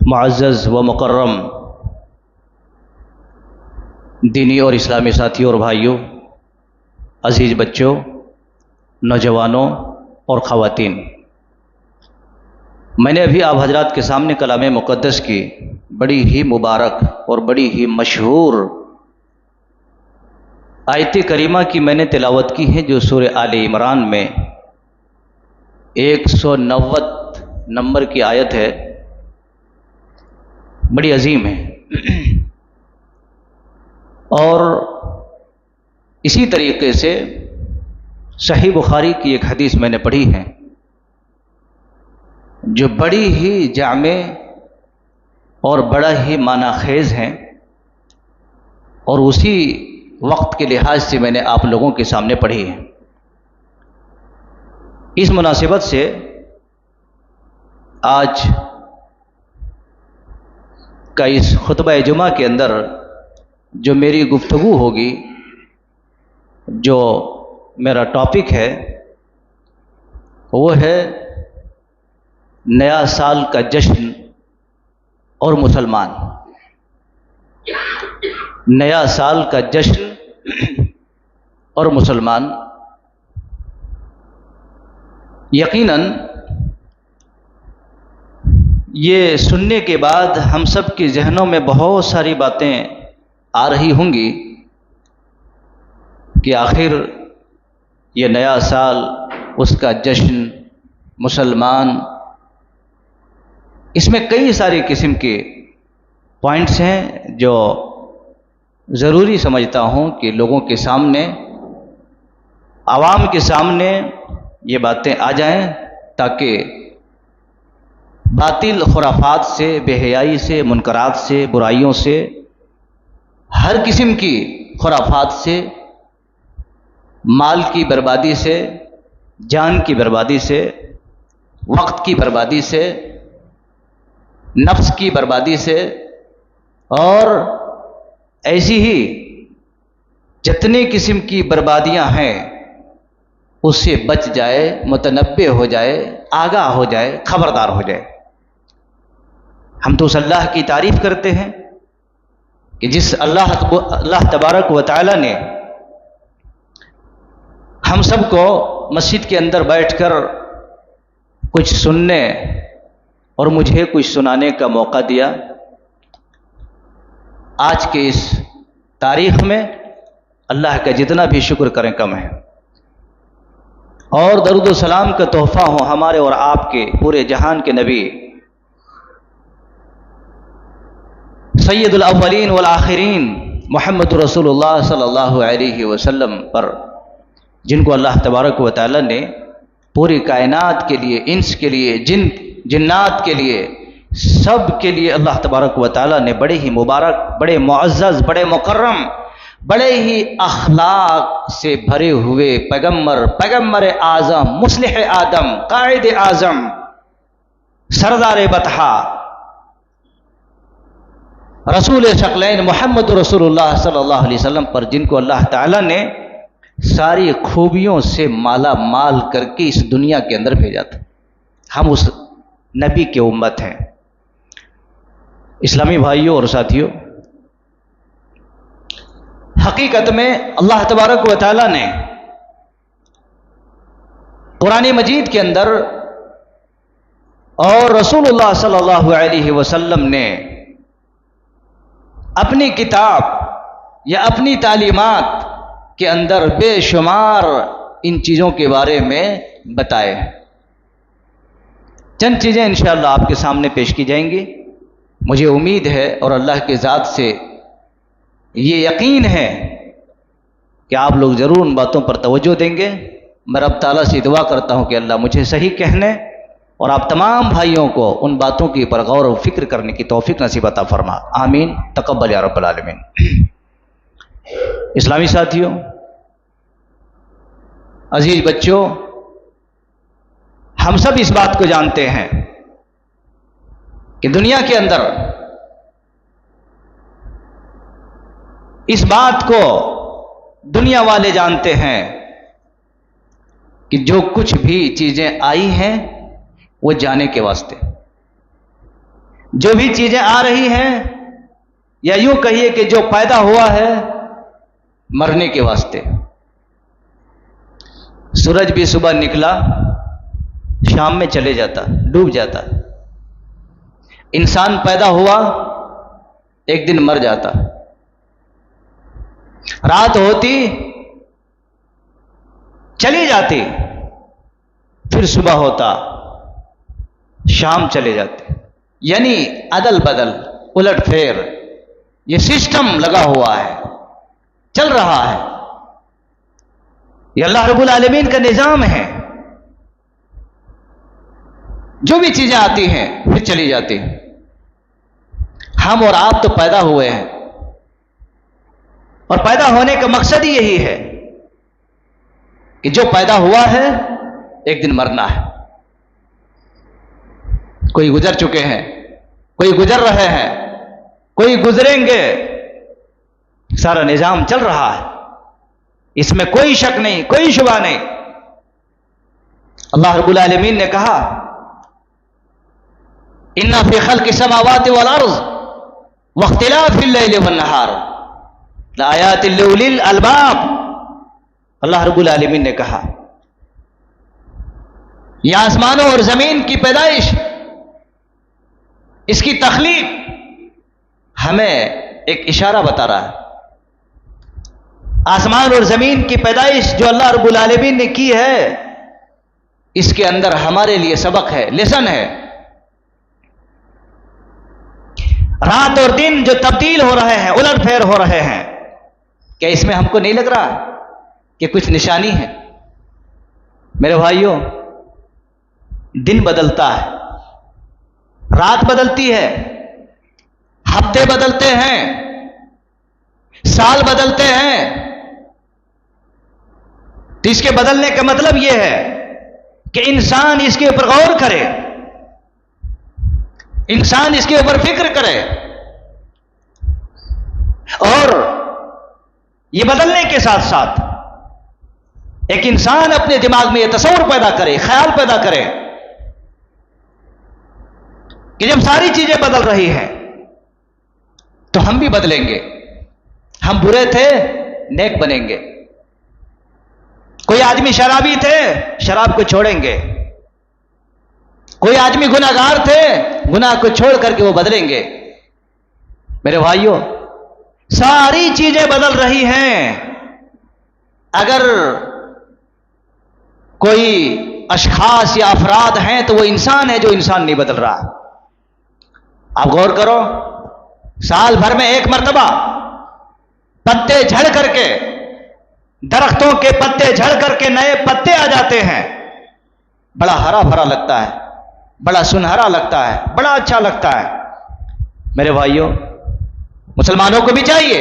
معزز و مکرم دینی اور اسلامی ساتھیوں اور بھائیوں، عزیز بچوں، نوجوانوں اور خواتین، میں نے ابھی آپ حضرات کے سامنے کلام مقدس کی بڑی ہی مبارک اور بڑی ہی مشہور آیت کریمہ کی میں نے تلاوت کی ہے، جو سورہ آل عمران میں 190 نمبر کی آیت ہے، بڑی عظیم ہے۔ اور اسی طریقے سے صحیح بخاری کی ایک حدیث میں نے پڑھی ہے جو بڑی ہی جامع اور بڑا ہی معنی خیز ہیں، اور اسی وقت کے لحاظ سے میں نے آپ لوگوں کے سامنے پڑھی ہے۔ اس مناسبت سے آج کا اس خطبہ جمعہ کے اندر جو میری گفتگو ہوگی، جو میرا ٹاپک ہے، وہ ہے نیا سال کا جشن اور مسلمان۔ نیا سال کا جشن اور مسلمان۔ یقیناً یہ سننے کے بعد ہم سب کے ذہنوں میں بہت ساری باتیں آ رہی ہوں گی کہ آخر یہ نیا سال، اس کا جشن، مسلمان، اس میں کئی ساری قسم کے پوائنٹس ہیں جو ضروری سمجھتا ہوں کہ لوگوں کے سامنے، عوام کے سامنے یہ باتیں آ جائیں، تاکہ باطل خرافات سے، بے حیائی سے، منکرات سے، برائیوں سے، ہر قسم کی خرافات سے، مال کی بربادی سے، جان کی بربادی سے، وقت کی بربادی سے، نفس کی بربادی سے، اور ایسی ہی جتنے قسم کی بربادیاں ہیں اس سے بچ جائے، متنبہ ہو جائے، آگاہ ہو جائے، خبردار ہو جائے۔ ہم تو اس اللہ کی تعریف کرتے ہیں کہ جس اللہ تبارک و تعالی نے ہم سب کو مسجد کے اندر بیٹھ کر کچھ سننے اور مجھے کچھ سنانے کا موقع دیا۔ آج کے اس تاریخ میں اللہ کا جتنا بھی شکر کریں کم ہے، اور درود و سلام کا تحفہ ہو ہمارے اور آپ کے پورے جہان کے نبی سید الاولین والآخرین محمد رسول اللہ صلی اللہ علیہ وسلم پر، جن کو اللہ تبارک و تعالی نے پوری کائنات کے لیے، انس کے لیے، جنات کے لیے، سب کے لیے اللہ تبارک و تعالی نے بڑے ہی مبارک، بڑے معزز، بڑے مکرم، بڑے ہی اخلاق سے بھرے ہوئے پیغمبر اعظم، مصلح آدم، قائد اعظم، سردار بطحا، رسول ثقلین محمد رسول اللہ صلی اللہ علیہ وسلم پر، جن کو اللہ تعالی نے ساری خوبیوں سے مالا مال کر کے اس دنیا کے اندر بھیجا تھا۔ ہم اس نبی کے امت ہیں۔ اسلامی بھائیوں اور ساتھیوں، حقیقت میں اللہ تبارک و تعالی نے قرآن مجید کے اندر اور رسول اللہ صلی اللہ علیہ وسلم نے اپنی کتاب یا اپنی تعلیمات کے اندر بے شمار ان چیزوں کے بارے میں بتائے۔ چند چیزیں انشاءاللہ آپ کے سامنے پیش کی جائیں گی۔ مجھے امید ہے اور اللہ کے ذات سے یہ یقین ہے کہ آپ لوگ ضرور ان باتوں پر توجہ دیں گے۔ میں رب تعالیٰ سے دعا کرتا ہوں کہ اللہ مجھے صحیح کہنے اور آپ تمام بھائیوں کو ان باتوں کی پر غور و فکر کرنے کی توفیق نصیب عطا فرما، آمین، تقبل یا رب العالمین۔ اسلامی ساتھیوں، عزیز بچوں، ہم سب اس بات کو جانتے ہیں کہ دنیا کے اندر اس بات کو دنیا والے جانتے ہیں کہ جو کچھ بھی چیزیں آئی ہیں وہ جانے کے واسطے، جو بھی چیزیں آ رہی ہیں، یا یوں کہیے کہ جو پیدا ہوا ہے مرنے کے واسطے. سورج بھی صبح نکلا شام میں چلے جاتا، ڈوب جاتا. انسان پیدا ہوا ایک دن مر جاتا. رات ہوتی چلی جاتی، پھر صبح ہوتا شام چلے جاتے. یعنی عدل بدل، الٹ پھیر، یہ سسٹم لگا ہوا ہے، چل رہا ہے. یہ اللہ رب العالمین کا نظام ہے. جو بھی چیزیں آتی ہیں پھر چلی جاتی ہیں. ہم اور آپ تو پیدا ہوئے ہیں، اور پیدا ہونے کا مقصد ہی یہی ہے کہ جو پیدا ہوا ہے ایک دن مرنا ہے. کوئی گزر چکے ہیں، کوئی گزر رہے ہیں، کوئی گزریں گے. سارا نظام چل رہا ہے، اس میں کوئی شک نہیں، کوئی شبہ نہیں. اللہ رب العالمین نے کہا ان فی خلق السماوات والارض واختلاف اللیل والنہار لآیات لأولی الالباب. اللہ رب العالمین نے کہا یہ آسمانوں اور زمین کی پیدائش، اس کی تخلیق ہمیں ایک اشارہ بتا رہا ہے. آسمان اور زمین کی پیدائش جو اللہ رب العالمین نے کی ہے، اس کے اندر ہمارے لیے سبق ہے، لیسن ہے. رات اور دن جو تبدیل ہو رہے ہیں، الٹ پھیر ہو رہے ہیں، کیا اس میں ہم کو نہیں لگ رہا کہ کچھ نشانی ہے؟ میرے بھائیوں، دن بدلتا ہے، رات بدلتی ہے، ہفتے بدلتے ہیں، سال بدلتے ہیں. تو اس کے بدلنے کا مطلب یہ ہے کہ انسان اس کے اوپر غور کرے، انسان اس کے اوپر فکر کرے، اور یہ بدلنے کے ساتھ ساتھ ایک انسان اپنے دماغ میں یہ تصور پیدا کرے، خیال پیدا کرے کہ جب ساری چیزیں بدل رہی ہیں تو ہم بھی بدلیں گے. ہم برے تھے، نیک بنیں گے. کوئی آدمی شرابی تھے، شراب کو چھوڑیں گے. کوئی آدمی گناہگار تھے، گناہ کو چھوڑ کر کے وہ بدلیں گے. میرے بھائیوں، ساری چیزیں بدل رہی ہیں. اگر کوئی اشخاص یا افراد ہیں تو وہ انسان ہے جو انسان نہیں بدل رہا. آپ غور کرو، سال بھر میں ایک مرتبہ پتے جھڑ کر کے، درختوں کے پتے جھڑ کر کے نئے پتے آ جاتے ہیں. بڑا ہرا بھرا لگتا ہے، بڑا سنہرا لگتا ہے، بڑا اچھا لگتا ہے. میرے بھائیوں، مسلمانوں کو بھی چاہیے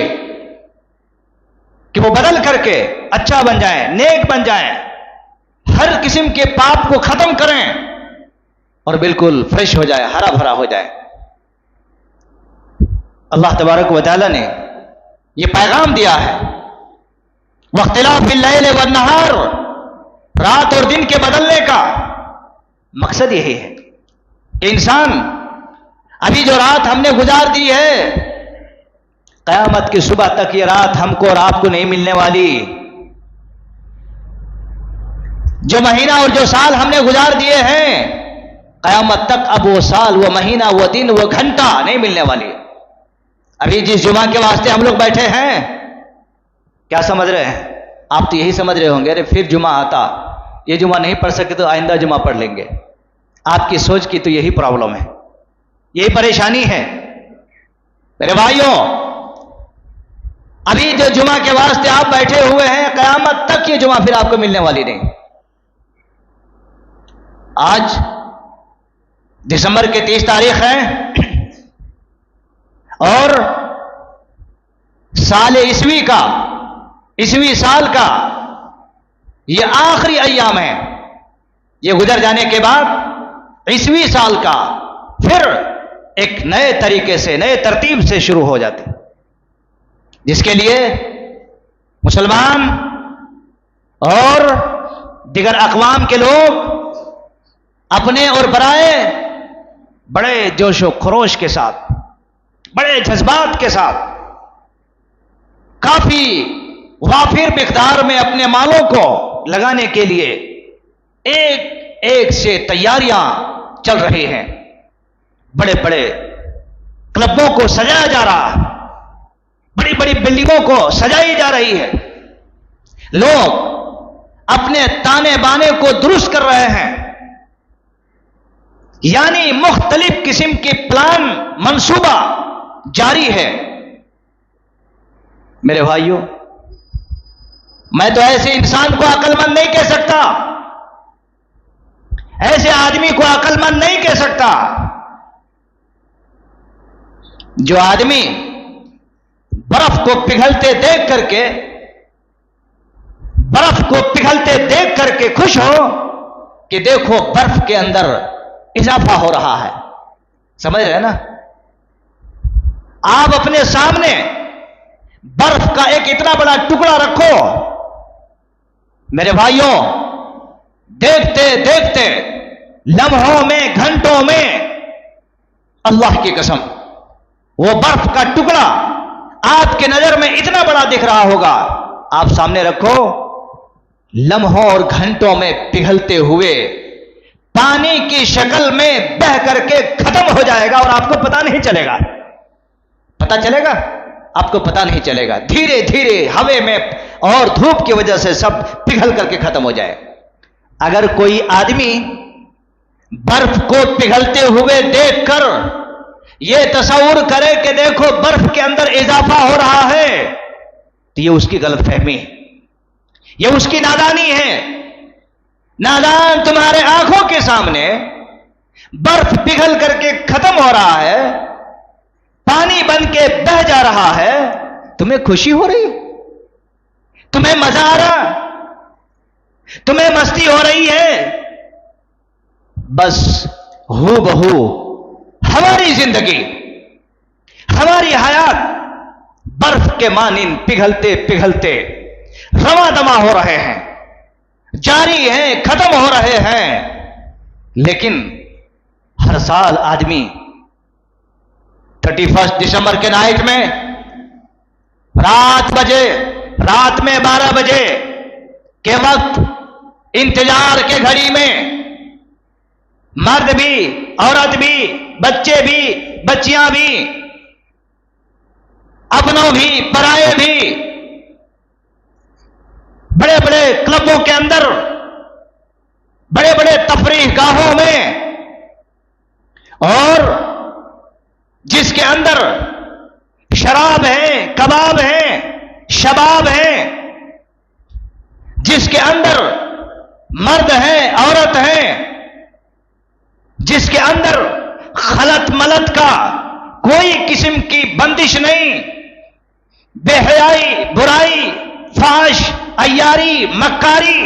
کہ وہ بدل کر کے اچھا بن جائیں، نیک بن جائیں، ہر قسم کے پاپ کو ختم کریں اور بالکل فریش ہو جائے، ہرا بھرا ہو جائے. اللہ تبارک و تعالی نے یہ پیغام دیا ہے، واختلاف اللیل والنہار، رات اور دن کے بدلنے کا مقصد یہی ہے کہ انسان، ابھی جو رات ہم نے گزار دی ہے، قیامت کی صبح تک یہ رات ہم کو اور آپ کو نہیں ملنے والی. جو مہینہ اور جو سال ہم نے گزار دیے ہیں، قیامت تک اب وہ سال، وہ مہینہ، وہ دن، وہ گھنٹہ نہیں ملنے والی. ابھی جس جمعہ کے واسطے ہم لوگ بیٹھے ہیں، کیا سمجھ رہے ہیں؟ آپ تو یہی سمجھ رہے ہوں گے ارے پھر جمعہ آتا، یہ جمعہ نہیں پڑھ سکے تو آئندہ جمعہ پڑھ لیں گے. آپ کی سوچ کی تو یہی پرابلم ہے، یہی پریشانی ہے. میرے بھائیوں، ابھی جو جمعہ کے واسطے آپ بیٹھے ہوئے ہیں، قیامت تک یہ جمعہ پھر آپ کو ملنے والی نہیں. آج دسمبر کی 30 تاریخ ہے اور سال عیسوی کا، عیسوی سال کا یہ آخری ایام ہے. یہ گزر جانے کے بعد عیسوی سال کا پھر ایک نئے طریقے سے، نئے ترتیب سے شروع ہو جاتے، جس کے لیے مسلمان اور دیگر اقوام کے لوگ اپنے اور برائے بڑے جوش و خروش کے ساتھ، بڑے جذبات کے ساتھ، کافی وافر مقدار میں اپنے مالوں کو لگانے کے لیے ایک ایک سے تیاریاں چل رہی ہیں. بڑے بڑے کلبوں کو سجایا جا رہا ہے، بڑی بڑی بلڈنگوں کو سجائی جا رہی ہے، لوگ اپنے تانے بانے کو درست کر رہے ہیں، یعنی مختلف قسم کے پلان منصوبہ جاری ہے. میرے بھائیوں، میں تو ایسے انسان کو عقل مند نہیں کہہ سکتا، ایسے آدمی کو عقل مند نہیں کہہ سکتا جو آدمی برف کو پگھلتے دیکھ کر کے، برف کو پگھلتے دیکھ کر کے خوش ہو کہ دیکھو برف کے اندر اضافہ ہو رہا ہے. سمجھ رہے نا؟ آپ اپنے سامنے برف کا ایک اتنا بڑا ٹکڑا رکھو، میرے بھائیوں، دیکھتے دیکھتے لمحوں میں، گھنٹوں میں، اللہ کی قسم وہ برف کا ٹکڑا آپ کے نظر میں اتنا بڑا دکھ رہا ہوگا. آپ سامنے رکھو، لمحوں اور گھنٹوں میں پگھلتے ہوئے پانی کی شکل میں بہہ کر کے ختم ہو جائے گا اور آپ کو پتہ نہیں چلے گا. پتہ چلے گا؟ آپ کو پتہ نہیں چلے گا. دھیرے دھیرے ہوے میں اور دھوپ کی وجہ سے سب پگھل کر کے ختم ہو جائے. اگر کوئی آدمی برف کو پگھلتے ہوئے دیکھ کر یہ تصور کرے کہ دیکھو برف کے اندر اضافہ ہو رہا ہے، تو یہ اس کی غلط فہمی ہے، یہ اس کی نادانی ہے. نادان، تمہارے آنکھوں کے سامنے برف پگھل کر کے ختم ہو رہا ہے، پانی بن کے بہہ جا رہا ہے، تمہیں خوشی ہو رہی، تمہیں مزہ آ رہا، تمہیں مستی ہو رہی ہے. بس ہو بہو ہماری زندگی، ہماری حیات برف کے مانند پگھلتے پگھلتے رواں دواں ہو رہے ہیں، جاری ہیں، ختم ہو رہے ہیں. لیکن ہر سال آدمی 31 دسمبر کے نائٹ میں رات میں 12 بجے کے وقت انتظار کے گھڑی میں مرد بھی، عورت بھی، بچے بھی، بچیاں بھی، اپنوں بھی، پرائے بھی، بڑے بڑے کلبوں کے اندر، بڑے بڑے تفریح گاہوں میں، اور جس کے اندر شراب ہے، کباب ہے، شباب ہے، جس کے اندر مرد ہے، عورت ہے، جس کے اندر خلط ملط کا کوئی قسم کی بندش نہیں، بے حیائی، برائی، فحش، عیاری، مکاری،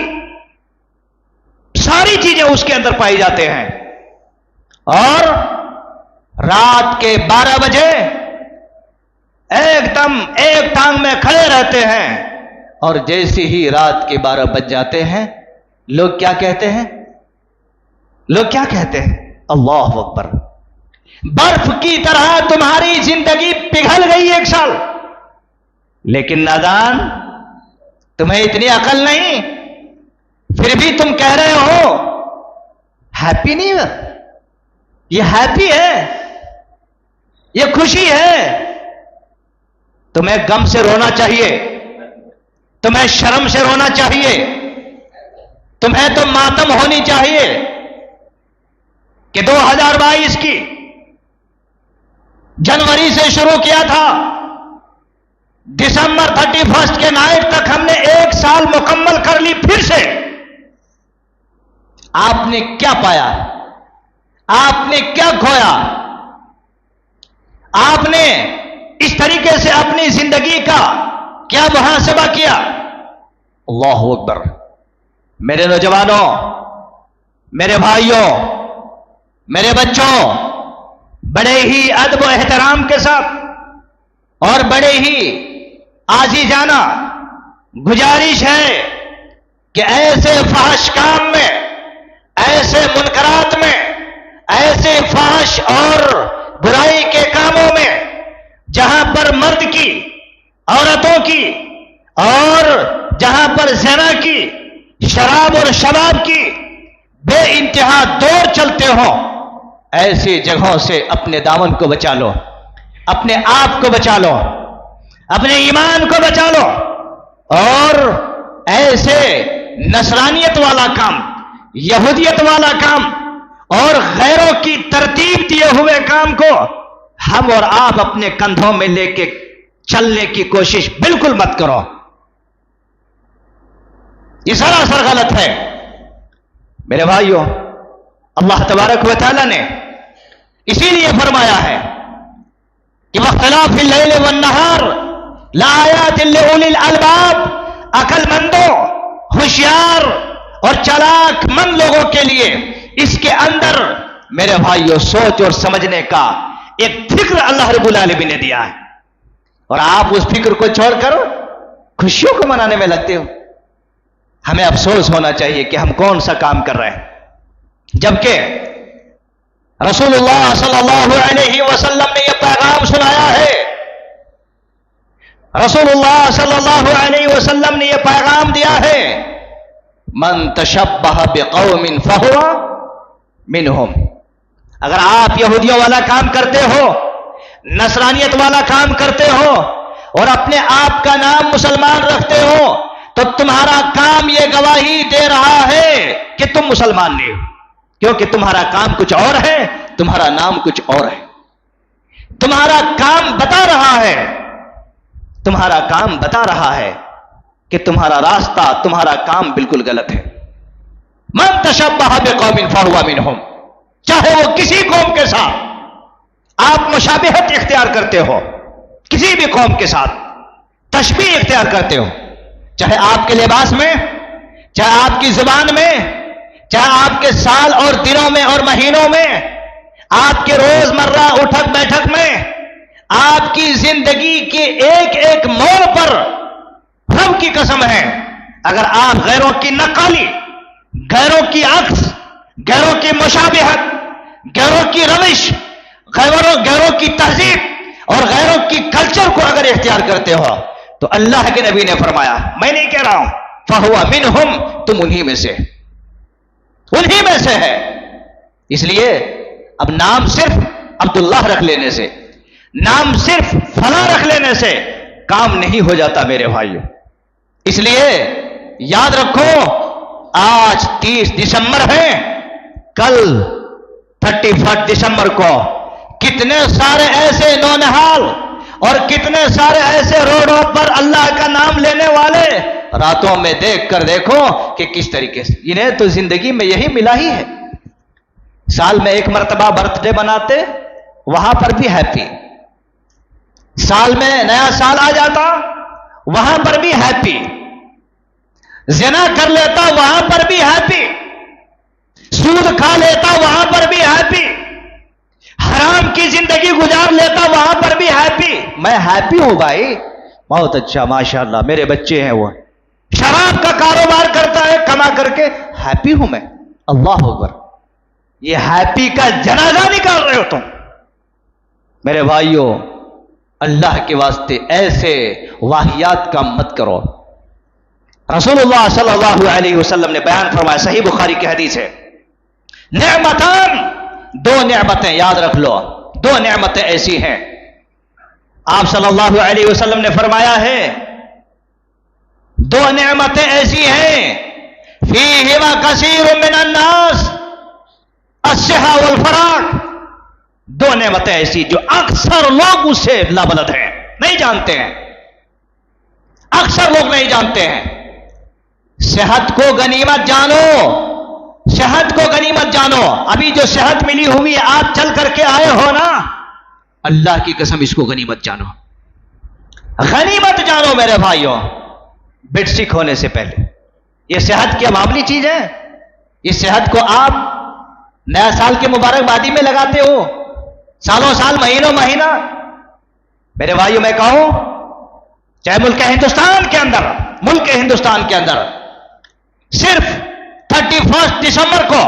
ساری چیزیں اس کے اندر پائی جاتے ہیں. اور رات کے 12 بجے ایک دم ایک ٹانگ میں کھڑے رہتے ہیں، اور جیسے ہی رات کے 12 بج جاتے ہیں، لوگ کیا کہتے ہیں؟ اللہ اکبر، برف کی طرح تمہاری زندگی پگھل گئی 1 سال. لیکن نادان، تمہیں اتنی عقل نہیں، پھر بھی تم کہہ رہے ہو ہیپی نیو ایئر. یہ ہیپی ہے، یہ خوشی ہے. تمہیں غم سے رونا چاہیے، تمہیں شرم سے رونا چاہیے، تمہیں تو ماتم ہونی چاہیے کہ 2022 کی جنوری سے شروع کیا تھا، دسمبر 31 کے نائٹ تک ہم نے 1 سال مکمل کر لی. پھر سے آپ نے کیا پایا؟ آپ نے کیا کھویا؟ آپ نے اس طریقے سے اپنی زندگی کا کیا محاسبہ کیا؟ اللہ اکبر. میرے نوجوانوں، میرے بھائیوں، میرے بچوں، بڑے ہی ادب و احترام کے ساتھ اور بڑے ہی عاجزانہ گزارش ہے کہ ایسے فحش کام میں، ایسے منکرات میں، ایسے فحش اور برائی کے کاموں میں جہاں پر مرد کی، عورتوں کی، اور جہاں پر زنا کی، شراب اور شباب کی بے انتہا دور چلتے ہوں، ایسی جگہوں سے اپنے دامن کو بچا لو، اپنے آپ کو بچا لو، اپنے ایمان کو بچا لو، اور ایسے نصرانیت والا کام، یہودیت والا کام اور غیروں کی ترتیب دیے ہوئے کام کو ہم اور آپ اپنے کندھوں میں لے کے چلنے کی کوشش بالکل مت کرو. یہ سراسر غلط ہے میرے بھائیوں. اللہ تبارک و تعالی نے اسی لیے فرمایا ہے کہ واختلاف اللیل والنہار لآیات لأولی الالباب، عقل مندوں، ہوشیار اور چالاک مند لوگوں کے لیے اس کے اندر میرے بھائیوں سوچ اور سمجھنے کا ایک فکر اللہ رب العالمین نے دیا ہے، اور آپ اس فکر کو چھوڑ کر خوشیوں کو منانے میں لگتے ہو. ہمیں افسوس ہونا چاہیے کہ ہم کون سا کام کر رہے ہیں، جبکہ رسول اللہ صلی اللہ علیہ وسلم نے یہ پیغام سنایا ہے. رسول اللہ صلی اللہ علیہ وسلم نے یہ پیغام دیا ہے، من تشبہ بقوم فہو منہم. اگر آپ یہودیوں والا کام کرتے ہو، نصرانیت والا کام کرتے ہو، اور اپنے آپ کا نام مسلمان رکھتے ہو، تو تمہارا کام یہ گواہی دے رہا ہے کہ تم مسلمان نہیں ہو، کیونکہ تمہارا کام کچھ اور ہے، تمہارا نام کچھ اور ہے. تمہارا کام بتا رہا ہے، تمہارا کام بتا رہا ہے کہ تمہارا راستہ، تمہارا کام بالکل غلط ہے. من تشبہ بقوم فہو منہم، چاہے وہ کسی قوم کے ساتھ آپ مشابہت اختیار کرتے ہو، کسی بھی قوم کے ساتھ تشبیہ اختیار کرتے ہو، چاہے آپ کے لباس میں، چاہے آپ کی زبان میں، چاہے آپ کے سال اور دنوں میں اور مہینوں میں، آپ کے روز مرہ اٹھک بیٹھک میں، آپ کی زندگی کے ایک ایک موڑ پر رب کی قسم ہے، اگر آپ غیروں کی نقالی، غیروں کی عکس، غیروں کی مشابہت، غیروں کی روش، غیروں کی تہذیب اور غیروں کی کلچر کو اگر اختیار کرتے ہو، تو اللہ کے نبی نے فرمایا، میں نہیں کہہ رہا ہوں، فہو منہم، تم انہی میں سے ہے. اس لیے اب نام صرف عبداللہ رکھ لینے سے، نام صرف فلاں رکھ لینے سے کام نہیں ہو جاتا میرے بھائیو. اس لیے یاد رکھو، آج 30 دسمبر ہے، کل 31 دسمبر کو کتنے سارے ایسے نونہال اور کتنے سارے ایسے روڈوں پر اللہ کا نام لینے والے راتوں میں دیکھ کر دیکھو کہ کس طریقے سے انہیں تو زندگی میں یہی ملا ہی ہے. سال میں ایک مرتبہ برتھ ڈے مناتے، وہاں پر بھی ہیپی. سال میں نیا سال آ جاتا، وہاں پر بھی ہیپی. زنا کر لیتا، وہاں پر بھی ہیپی. سود کھا لیتا، وہاں پر بھی ہیپی. حرام کی زندگی گزار لیتا، وہاں پر بھی ہیپی. میں ہیپی ہوں بھائی، بہت اچھا، ماشاءاللہ میرے بچے ہیں، وہ شراب کا کاروبار کرتا ہے، کما کر کے ہیپی ہوں میں. اللہ اکبر. یہ ہیپی کا جنازہ نکال رہے ہو تم میرے بھائیوں. اللہ کے واسطے ایسے واہیات کا مت کرو. رسول اللہ صلی اللہ علیہ وسلم نے بیان فرمایا، صحیح بخاری کی حدیث ہے، نعمتان، 2 نعمتیں یاد رکھ لو، 2 نعمتیں ایسی ہیں. آپ صلی اللہ علیہ وسلم نے فرمایا ہے 2 نعمتیں ایسی ہیں، فیہما کثیر من الناس الصحہ والفراغ. 2 نعمتیں ایسی جو اکثر لوگ اس سے لابلد ہیں، نہیں جانتے ہیں، اکثر لوگ نہیں جانتے ہیں. صحت کو غنیمت جانو، صحت کو غنیمت جانو. ابھی جو صحت ملی ہوئی ہے، آپ چل کر کے آئے ہو نا، اللہ کی قسم اس کو غنیمت جانو، غنیمت جانو میرے بھائیوں. بٹ سک ہونے سے پہلے یہ صحت کی معمولی چیز ہے. اس صحت کو آپ نیا سال کے مبارکبادی میں لگاتے ہو، سالوں سال، مہینوں مہینہ. میرے بھائیوں میں کہوں، چاہے ملک ہندوستان کے اندر صرف 31 دسمبر کو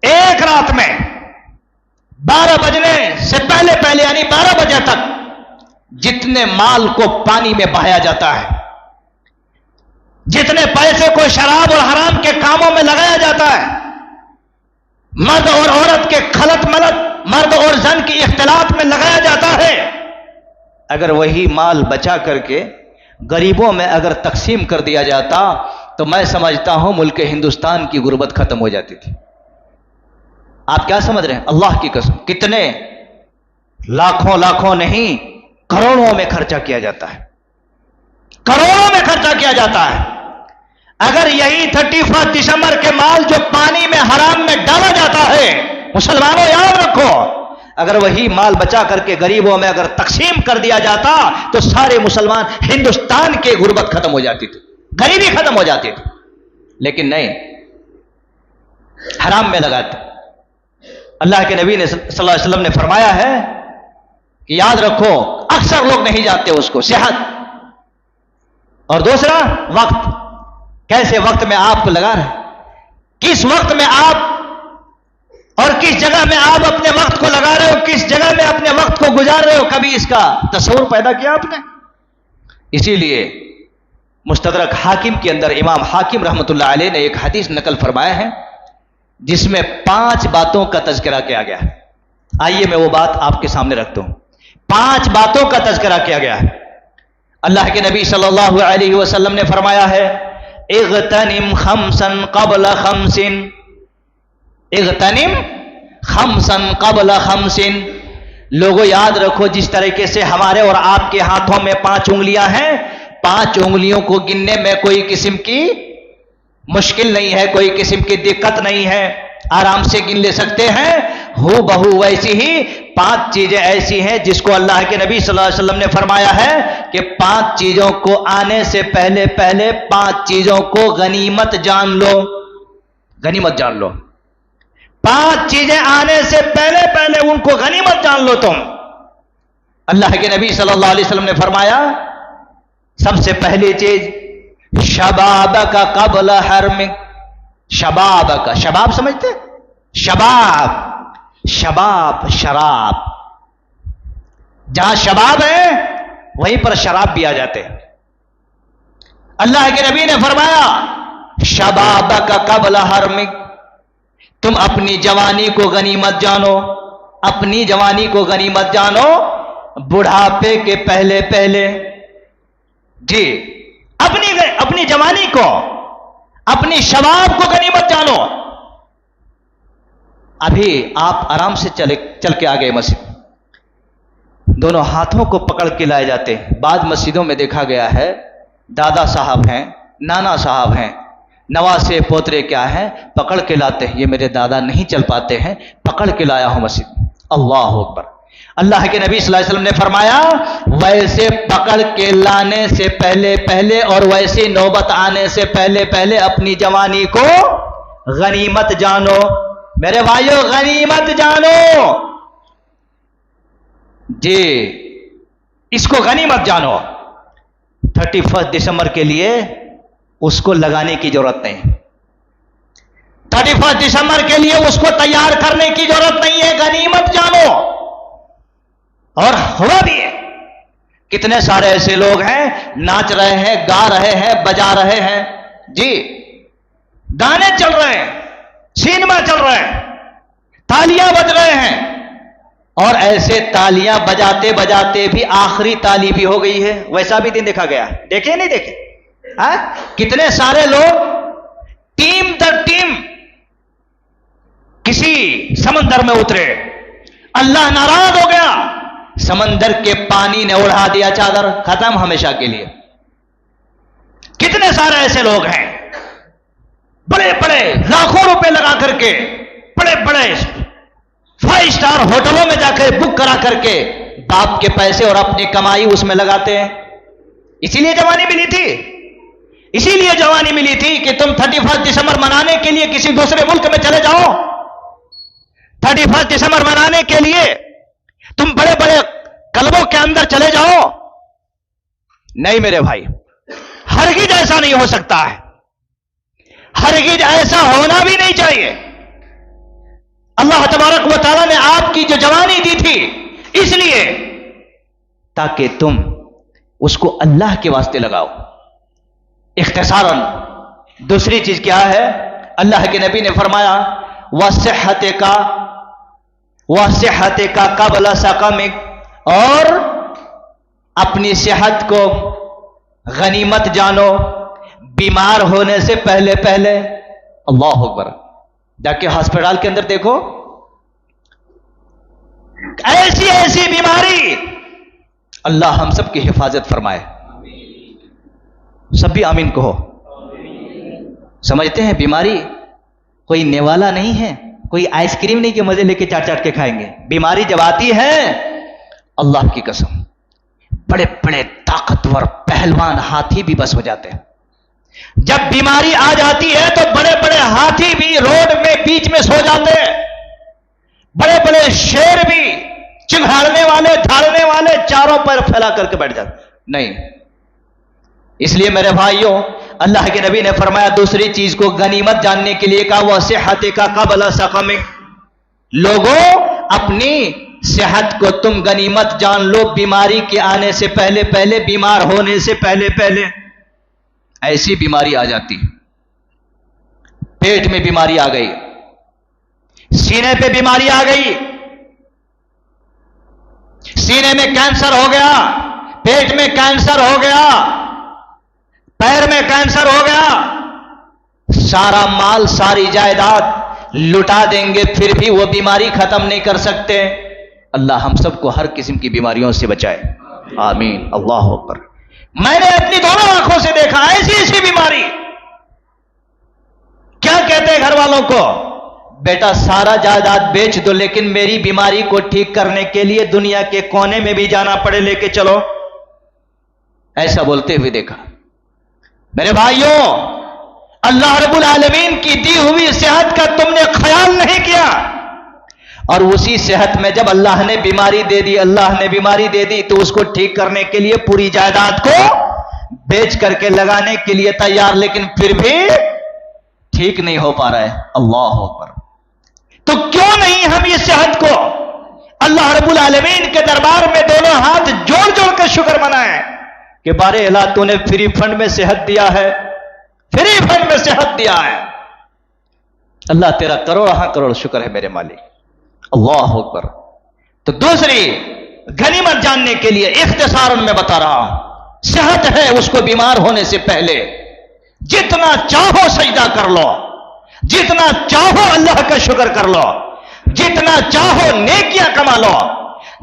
ایک رات میں 12 بجنے سے پہلے پہلے یعنی 12 بجے تک جتنے مال کو پانی میں بہایا جاتا ہے، جتنے پیسے کو شراب اور حرام کے کاموں میں لگایا جاتا ہے، مرد اور عورت کے خلط ملط، مرد اور زن کی اختلاط میں لگایا جاتا ہے، اگر وہی مال بچا کر کے غریبوں میں اگر تقسیم کر دیا جاتا تو میں سمجھتا ہوں ملک ہندوستان کی غربت ختم ہو جاتی تھی۔ آپ کیا سمجھ رہے ہیں؟ اللہ کی قسم کتنے لاکھوں نہیں کروڑوں میں خرچہ کیا جاتا ہے، کروڑوں میں خرچہ کیا جاتا ہے۔ اگر یہی 31 دسمبر کے مال جو پانی میں حرام میں ڈالا جاتا ہے، مسلمانوں یاد رکھو، اگر وہی مال بچا کر کے غریبوں میں اگر تقسیم کر دیا جاتا تو سارے مسلمان ہندوستان کے غربت ختم ہو جاتی تھی، غریبی ختم ہو جاتی تھی، لیکن نہیں، حرام میں لگاتے۔ اللہ کے نبی نے صلی اللہ علیہ وسلم نے فرمایا ہے کہ یاد رکھو اکثر لوگ نہیں جانتے اس کو، صحت اور دوسرا وقت، کیسے وقت میں آپ کو لگا رہے، کس وقت میں آپ اور کس جگہ میں آپ اپنے وقت کو لگا رہے ہو، کس جگہ میں اپنے وقت کو گزار رہے ہو، کبھی اس کا تصور پیدا کیا آپ نے؟ اسی لیے مستدرک حاکم کے اندر امام حاکم رحمۃ اللہ علیہ نے ایک حدیث نقل فرمایا ہے جس میں 5 باتوں کا تذکرہ کیا گیا ہے۔ آئیے میں وہ بات آپ کے سامنے رکھتا ہوں۔ 5 باتوں کا تذکرہ کیا گیا ہے۔ اللہ کے نبی صلی اللہ علیہ وسلم نے فرمایا ہے اغتنم خمسا قبل خمس، اغتنم خمسا قبل خمس۔ لوگوں یاد رکھو، جس طریقے سے ہمارے اور آپ کے ہاتھوں میں 5 انگلیاں ہیں، 5 انگلیوں کو گننے میں کوئی قسم کی مشکل نہیں ہے، کوئی قسم کی دقت نہیں ہے، آرام سے گن لے سکتے ہیں۔ ہو بہو ویسی ہی 5 چیزیں ایسی ہیں جس کو اللہ کے نبی صلی اللہ علیہ وسلم نے فرمایا ہے کہ 5 چیزوں کو آنے سے پہلے 5 چیزوں کو غنیمت جان لو، غنیمت جان لو۔ 5 چیزیں آنے سے پہلے ان کو غنیمت جان لو تم۔ اللہ کے نبی صلی اللہ علیہ وسلم نے فرمایا سب سے پہلی چیز شبابک قبل حرمک۔ شبابک، شباب سمجھتے؟ شباب شراب، جہاں شباب ہے وہیں پر شراب بھی آ جاتے ہیں۔ اللہ کے نبی نے فرمایا شبابک قبل حرمک، تم اپنی جوانی کو غنیمت جانو، اپنی جوانی کو غنیمت جانو، بڑھاپے کے پہلے جی اپنی جوانی کو، اپنی شباب کو غنیمت جانو۔ ابھی آپ آرام سے چل کے آگئے مسجد، دونوں ہاتھوں کو پکڑ کے لائے جاتے ہیں۔ بعض مسجدوں میں دیکھا گیا ہے دادا صاحب ہیں، نانا صاحب ہیں، نواسے پوترے کیا ہیں، پکڑ کے لاتے ہیں۔ یہ میرے دادا نہیں چل پاتے ہیں، پکڑ کے لایا ہوں مسجد۔ اللہ اکبر۔ اللہ کے نبی صلی اللہ علیہ وسلم نے فرمایا ویسے پکڑ کے لانے سے پہلے اور ویسے نوبت آنے سے پہلے اپنی جوانی کو غنیمت جانو۔ میرے بھائیو غنیمت جانو، جی اس کو غنیمت جانو۔ 31 دسمبر کے لیے اس کو لگانے کی ضرورت نہیں، 31 دسمبر کے لیے اس کو تیار کرنے کی ضرورت نہیں ہے، غنیمت جانو۔ اور ہوا بھی ہے، کتنے سارے ایسے لوگ ہیں ناچ رہے ہیں، گا رہے ہیں، بجا رہے ہیں، جی گانے چل رہے ہیں، سینما چل رہے ہیں، تالیاں بج رہے ہیں، اور ایسے تالیاں بجاتے بھی آخری تالی بھی ہو گئی ہے۔ ویسا بھی دن دیکھا گیا، دیکھے نہیں دیکھے؟ کتنے سارے لوگ ٹیم در ٹیم کسی سمندر میں اترے، اللہ ناراض ہو گیا، سمندر کے پانی نے اڑا دیا چادر، ختم ہمیشہ کے لیے۔ کتنے سارے ایسے لوگ ہیں بڑے لاکھوں روپے لگا کر کے بڑے 5 سٹار ہوٹلوں میں جا کر بک کرا کر کے باپ کے پیسے اور اپنی کمائی اس میں لگاتے ہیں۔ اسی لیے جوانی ملی تھی کہ تم 31 دسمبر منانے کے لیے کسی دوسرے ملک میں چلے جاؤ، 31 دسمبر منانے کے لیے تم بڑے کلبوں کے اندر چلے جاؤ۔ نہیں میرے بھائی، ہرگز ایسا نہیں ہو سکتا ہے، ہرگز ایسا ہونا بھی نہیں چاہیے۔ اللہ تبارک و تعالیٰ نے آپ کی جو جوانی دی تھی اس لیے تاکہ تم اس کو اللہ کے واسطے لگاؤ اختصاراً. دوسری چیز کیا ہے؟ اللہ کے نبی نے فرمایا وَصِحَّتِ کا قبل سقمک، اور اپنی صحت کو غنیمت جانو بیمار ہونے سے پہلے پہلے. اللہ اکبر. جا کے ہاسپٹل کے اندر دیکھو ایسی ایسی بیماری. اللہ ہم سب کی حفاظت فرمائے. سب بھی آمین کہو. سمجھتے ہیں بیماری کوئی نیوالا نہیں ہے، کوئی آئس کریم نہیں کہ مزے لے کے چاٹ چاٹ کے کھائیں گے. بیماری جب آتی ہے اللہ کی قسم بڑے بڑے طاقتور پہلوان ہاتھی بھی بس ہو جاتے ہیں. جب بیماری آ جاتی ہے تو بڑے بڑے ہاتھی بھی روڈ میں بیچ میں سو جاتے ہیں، بڑے بڑے شیر بھی چنگھاڑنے والے دھاڑنے والے چاروں پر پھیلا کر کے بیٹھ جاتے. نہیں، اس لیے میرے بھائیوں اللہ کے نبی نے فرمایا دوسری چیز کو غنیمت جاننے کے لیے کہا وَصِحَّتِ کا قبل سقمک. لوگوں اپنی صحت کو تم غنیمت جان لو بیماری کے آنے سے پہلے پہلے، بیمار ہونے سے پہلے پہلے. ایسی بیماری آ جاتی، پیٹ میں بیماری آ گئی، سینے پہ بیماری آ گئی، سینے میں کینسر ہو گیا، پیٹ میں کینسر ہو گیا، پیر میں کینسر ہو گیا، سارا مال ساری جائیداد لٹا دیں گے پھر بھی وہ بیماری ختم نہیں کر سکتے. اللہ ہم سب کو ہر قسم کی بیماریوں سے بچائے. آمین. اللہ اکبر. میں نے اپنی دونوں آنکھوں سے دیکھا ایسی ایسی بیماری. کیا کہتے ہیں گھر والوں کو؟ بیٹا سارا جائیداد بیچ دو لیکن میری بیماری کو ٹھیک کرنے کے لیے دنیا کے کونے میں بھی جانا پڑے لے کے چلو. ایسا بولتے ہوئے دیکھا. میرے بھائیوں اللہ رب العالمین کی دی ہوئی صحت کا تم نے خیال نہیں کیا، اور اسی صحت میں جب اللہ نے بیماری دے دی، اللہ نے بیماری دے دی تو اس کو ٹھیک کرنے کے لیے پوری جائیداد کو بیچ کر کے لگانے کے لیے تیار، لیکن پھر بھی ٹھیک نہیں ہو پا رہا ہے. اللہ اکبر. تو کیوں نہیں ہم یہ صحت کو اللہ رب العالمین کے دربار میں دونوں ہاتھ جوڑ جوڑ کر شکر منائیں کہ بارے الہ تو نے فری فنڈ میں صحت دیا ہے، فری فنڈ میں صحت دیا ہے. اللہ تیرا کروڑ ہاں کروڑ شکر ہے میرے مالک. اللہ اکبر. تو دوسری غنیمت جاننے کے لیے اختصاراً میں بتا رہا ہوں، صحت ہے اس کو بیمار ہونے سے پہلے جتنا چاہو سجدہ کر لو، جتنا چاہو اللہ کا شکر کر لو، جتنا چاہو نیکیاں کما لو،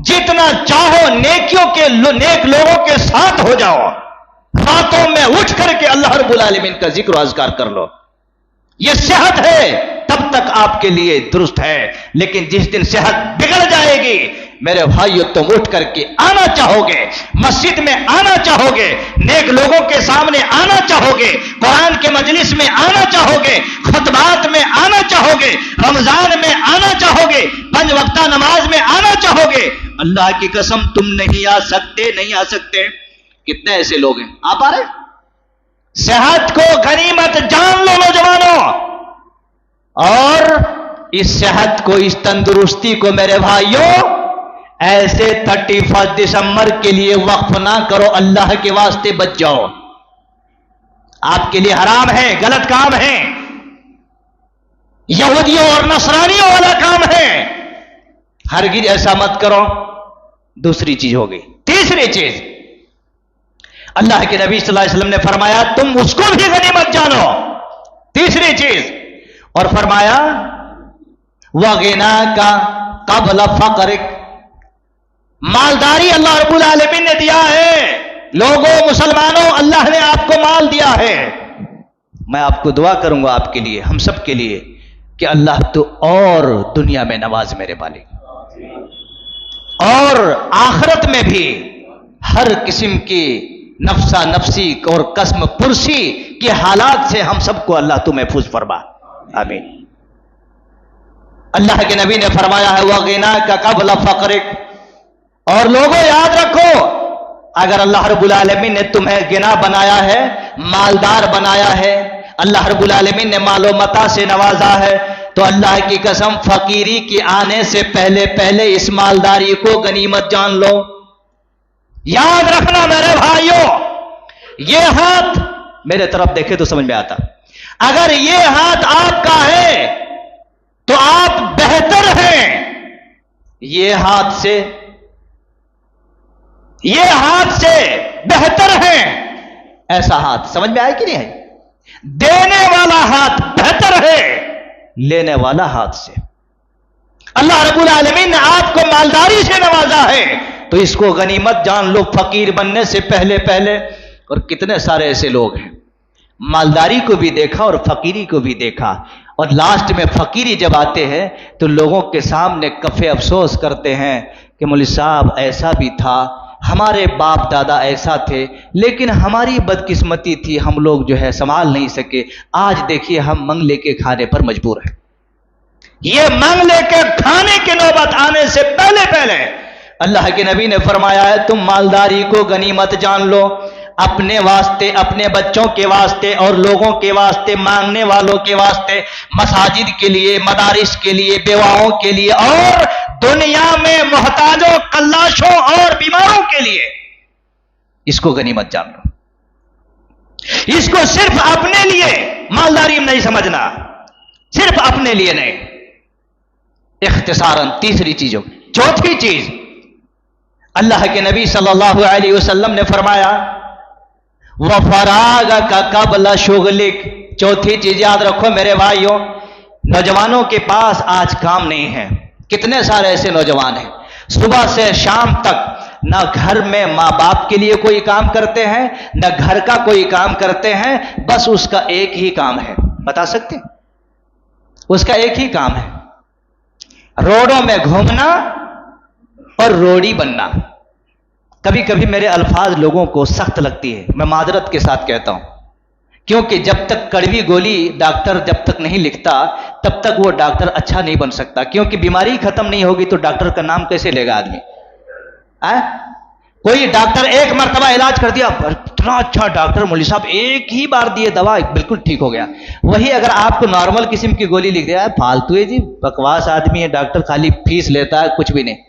جتنا چاہو نیکیوں کے نیک لوگوں کے ساتھ ہو جاؤ، راتوں میں اٹھ کر کے اللہ رب العالمین کا ذکر و اذکار کر لو. یہ صحت ہے تب تک آپ کے لیے درست ہے، لیکن جس دن صحت بگڑ جائے گی میرے بھائیو تم اٹھ کر کے آنا چاہو گے، مسجد میں آنا چاہو گے، نیک لوگوں کے سامنے آنا چاہو گے، قرآن کے مجلس میں آنا چاہو گے، خطبات میں آنا چاہو گے، رمضان میں آنا چاہو گے، 5 وقتہ نماز میں آنا چاہو گے. اللہ کی قسم تم نہیں آ سکتے، نہیں آ سکتے. کتنے ایسے لوگ ہیں آپ آ رہے؟ صحت کو غنیمت جان لو نوجوانوں، اور اس صحت کو اس تندرستی کو میرے بھائیوں ایسے 31 دسمبر کے لیے وقف نہ کرو. اللہ کے واسطے بچ جاؤ. آپ کے لیے حرام ہے، غلط کام ہے، یہودیوں اور نصرانیوں والا کام ہے. ہرگز ایسا مت کرو. دوسری چیز ہو گئی. تیسری چیز اللہ کے نبی صلی اللہ علیہ وسلم نے فرمایا تم اس کو بھی غنیمت جانو. تیسری چیز اور فرمایا وَغِنَاكَ قَبْلَ فَقْرِكَ. مالداری اللہ رب العالمین نے دیا ہے. لوگوں مسلمانوں اللہ نے آپ کو مال دیا ہے. میں آپ کو دعا کروں گا آپ کے لیے، ہم سب کے لیے، کہ اللہ تو اور دنیا میں نواز میرے مالک، اور آخرت میں بھی ہر قسم کی نفسا نفسی اور قسم پرسی کے حالات سے ہم سب کو اللہ تو محفوظ فرما. آمین. اللہ کے نبی نے فرمایا ہے وَغِنَاكَ قَبْلَ فَقْرِكَ. اور لوگوں یاد رکھو اگر اللہ رب العالمین نے تمہیں غنا بنایا ہے، مالدار بنایا ہے، اللہ رب العالمین نے مال و متاع سے نوازا ہے، تو اللہ کی قسم فقیری کے آنے سے پہلے پہلے اس مالداری کو غنیمت جان لو. یاد رکھنا میرے بھائیوں، یہ ہاتھ میرے طرف دیکھے تو سمجھ میں آتا، اگر یہ ہاتھ آپ کا ہے تو آپ بہتر ہیں. یہ ہاتھ سے بہتر ہیں. ایسا ہاتھ سمجھ میں آئے کہ نہیں ہے؟ دینے والا ہاتھ بہتر ہے لینے والا ہاتھ سے. اللہ رب العالمین نے آپ کو مالداری سے نوازا ہے تو اس کو غنیمت جان لو فقیر بننے سے پہلے پہلے. اور کتنے سارے ایسے لوگ ہیں مالداری کو بھی دیکھا اور فقیری کو بھی دیکھا، اور لاسٹ میں فقیری جب آتے ہیں تو لوگوں کے سامنے کفے افسوس کرتے ہیں کہ مولوی صاحب ایسا بھی تھا، ہمارے باپ دادا ایسا تھے، لیکن ہماری بدقسمتی تھی، ہم لوگ جو ہے سنبھال نہیں سکے، آج دیکھیے ہم منگ لے کے کھانے پر مجبور ہیں. یہ منگ لے کے کھانے کی نوبت آنے سے پہلے پہلے اللہ کے نبی نے فرمایا ہے تم مالداری کو غنیمت جان لو، اپنے واسطے، اپنے بچوں کے واسطے اور لوگوں کے واسطے، مانگنے والوں کے واسطے، مساجد کے لیے، مدارس کے لیے، بیواؤں کے لیے، اور دنیا میں محتاجوں، کلاشوں اور بیماروں کے لیے. اس کو غنیمت جان لو. اس کو صرف اپنے لیے مالداری نہیں سمجھنا، صرف اپنے لیے نہیں. اختصاراً تیسری چیزوں، چوتھی چیز اللہ کے نبی صلی اللہ علیہ وسلم نے فرمایا وَفَرَاغَكَ قَبْلَ شُغْلِكَ. چوتھی چیز یاد رکھو میرے بھائیوں، نوجوانوں کے پاس آج کام نہیں ہے. کتنے سارے ایسے نوجوان ہیں صبح سے شام تک نہ گھر میں ماں باپ کے لیے کوئی کام کرتے ہیں، نہ گھر کا کوئی کام کرتے ہیں، بس اس کا ایک ہی کام ہے. بتا سکتے ہیں؟ اس کا ایک ہی کام ہے، روڈوں میں گھومنا اور روڑی بننا. کبھی کبھی میرے الفاظ لوگوں کو سخت لگتی ہے، میں معذرت کے ساتھ کہتا ہوں، کیونکہ جب تک کڑوی گولی ڈاکٹر جب تک نہیں لکھتا تب تک وہ ڈاکٹر اچھا نہیں بن سکتا، کیونکہ بیماری ختم نہیں ہوگی تو ڈاکٹر کا نام کیسے لے گا آدمی؟ کوئی ڈاکٹر ایک مرتبہ علاج کر دیا، اتنا اچھا ڈاکٹر مولوی صاحب ایک ہی بار دیے دوا بالکل ٹھیک ہو گیا. وہی اگر آپ کو نارمل قسم کی گولی لکھ دیا ہے، فالتو ہے جی، بکواس آدمی ہے، ڈاکٹر خالی فیس لیتا ہے، کچھ بھی نہیں.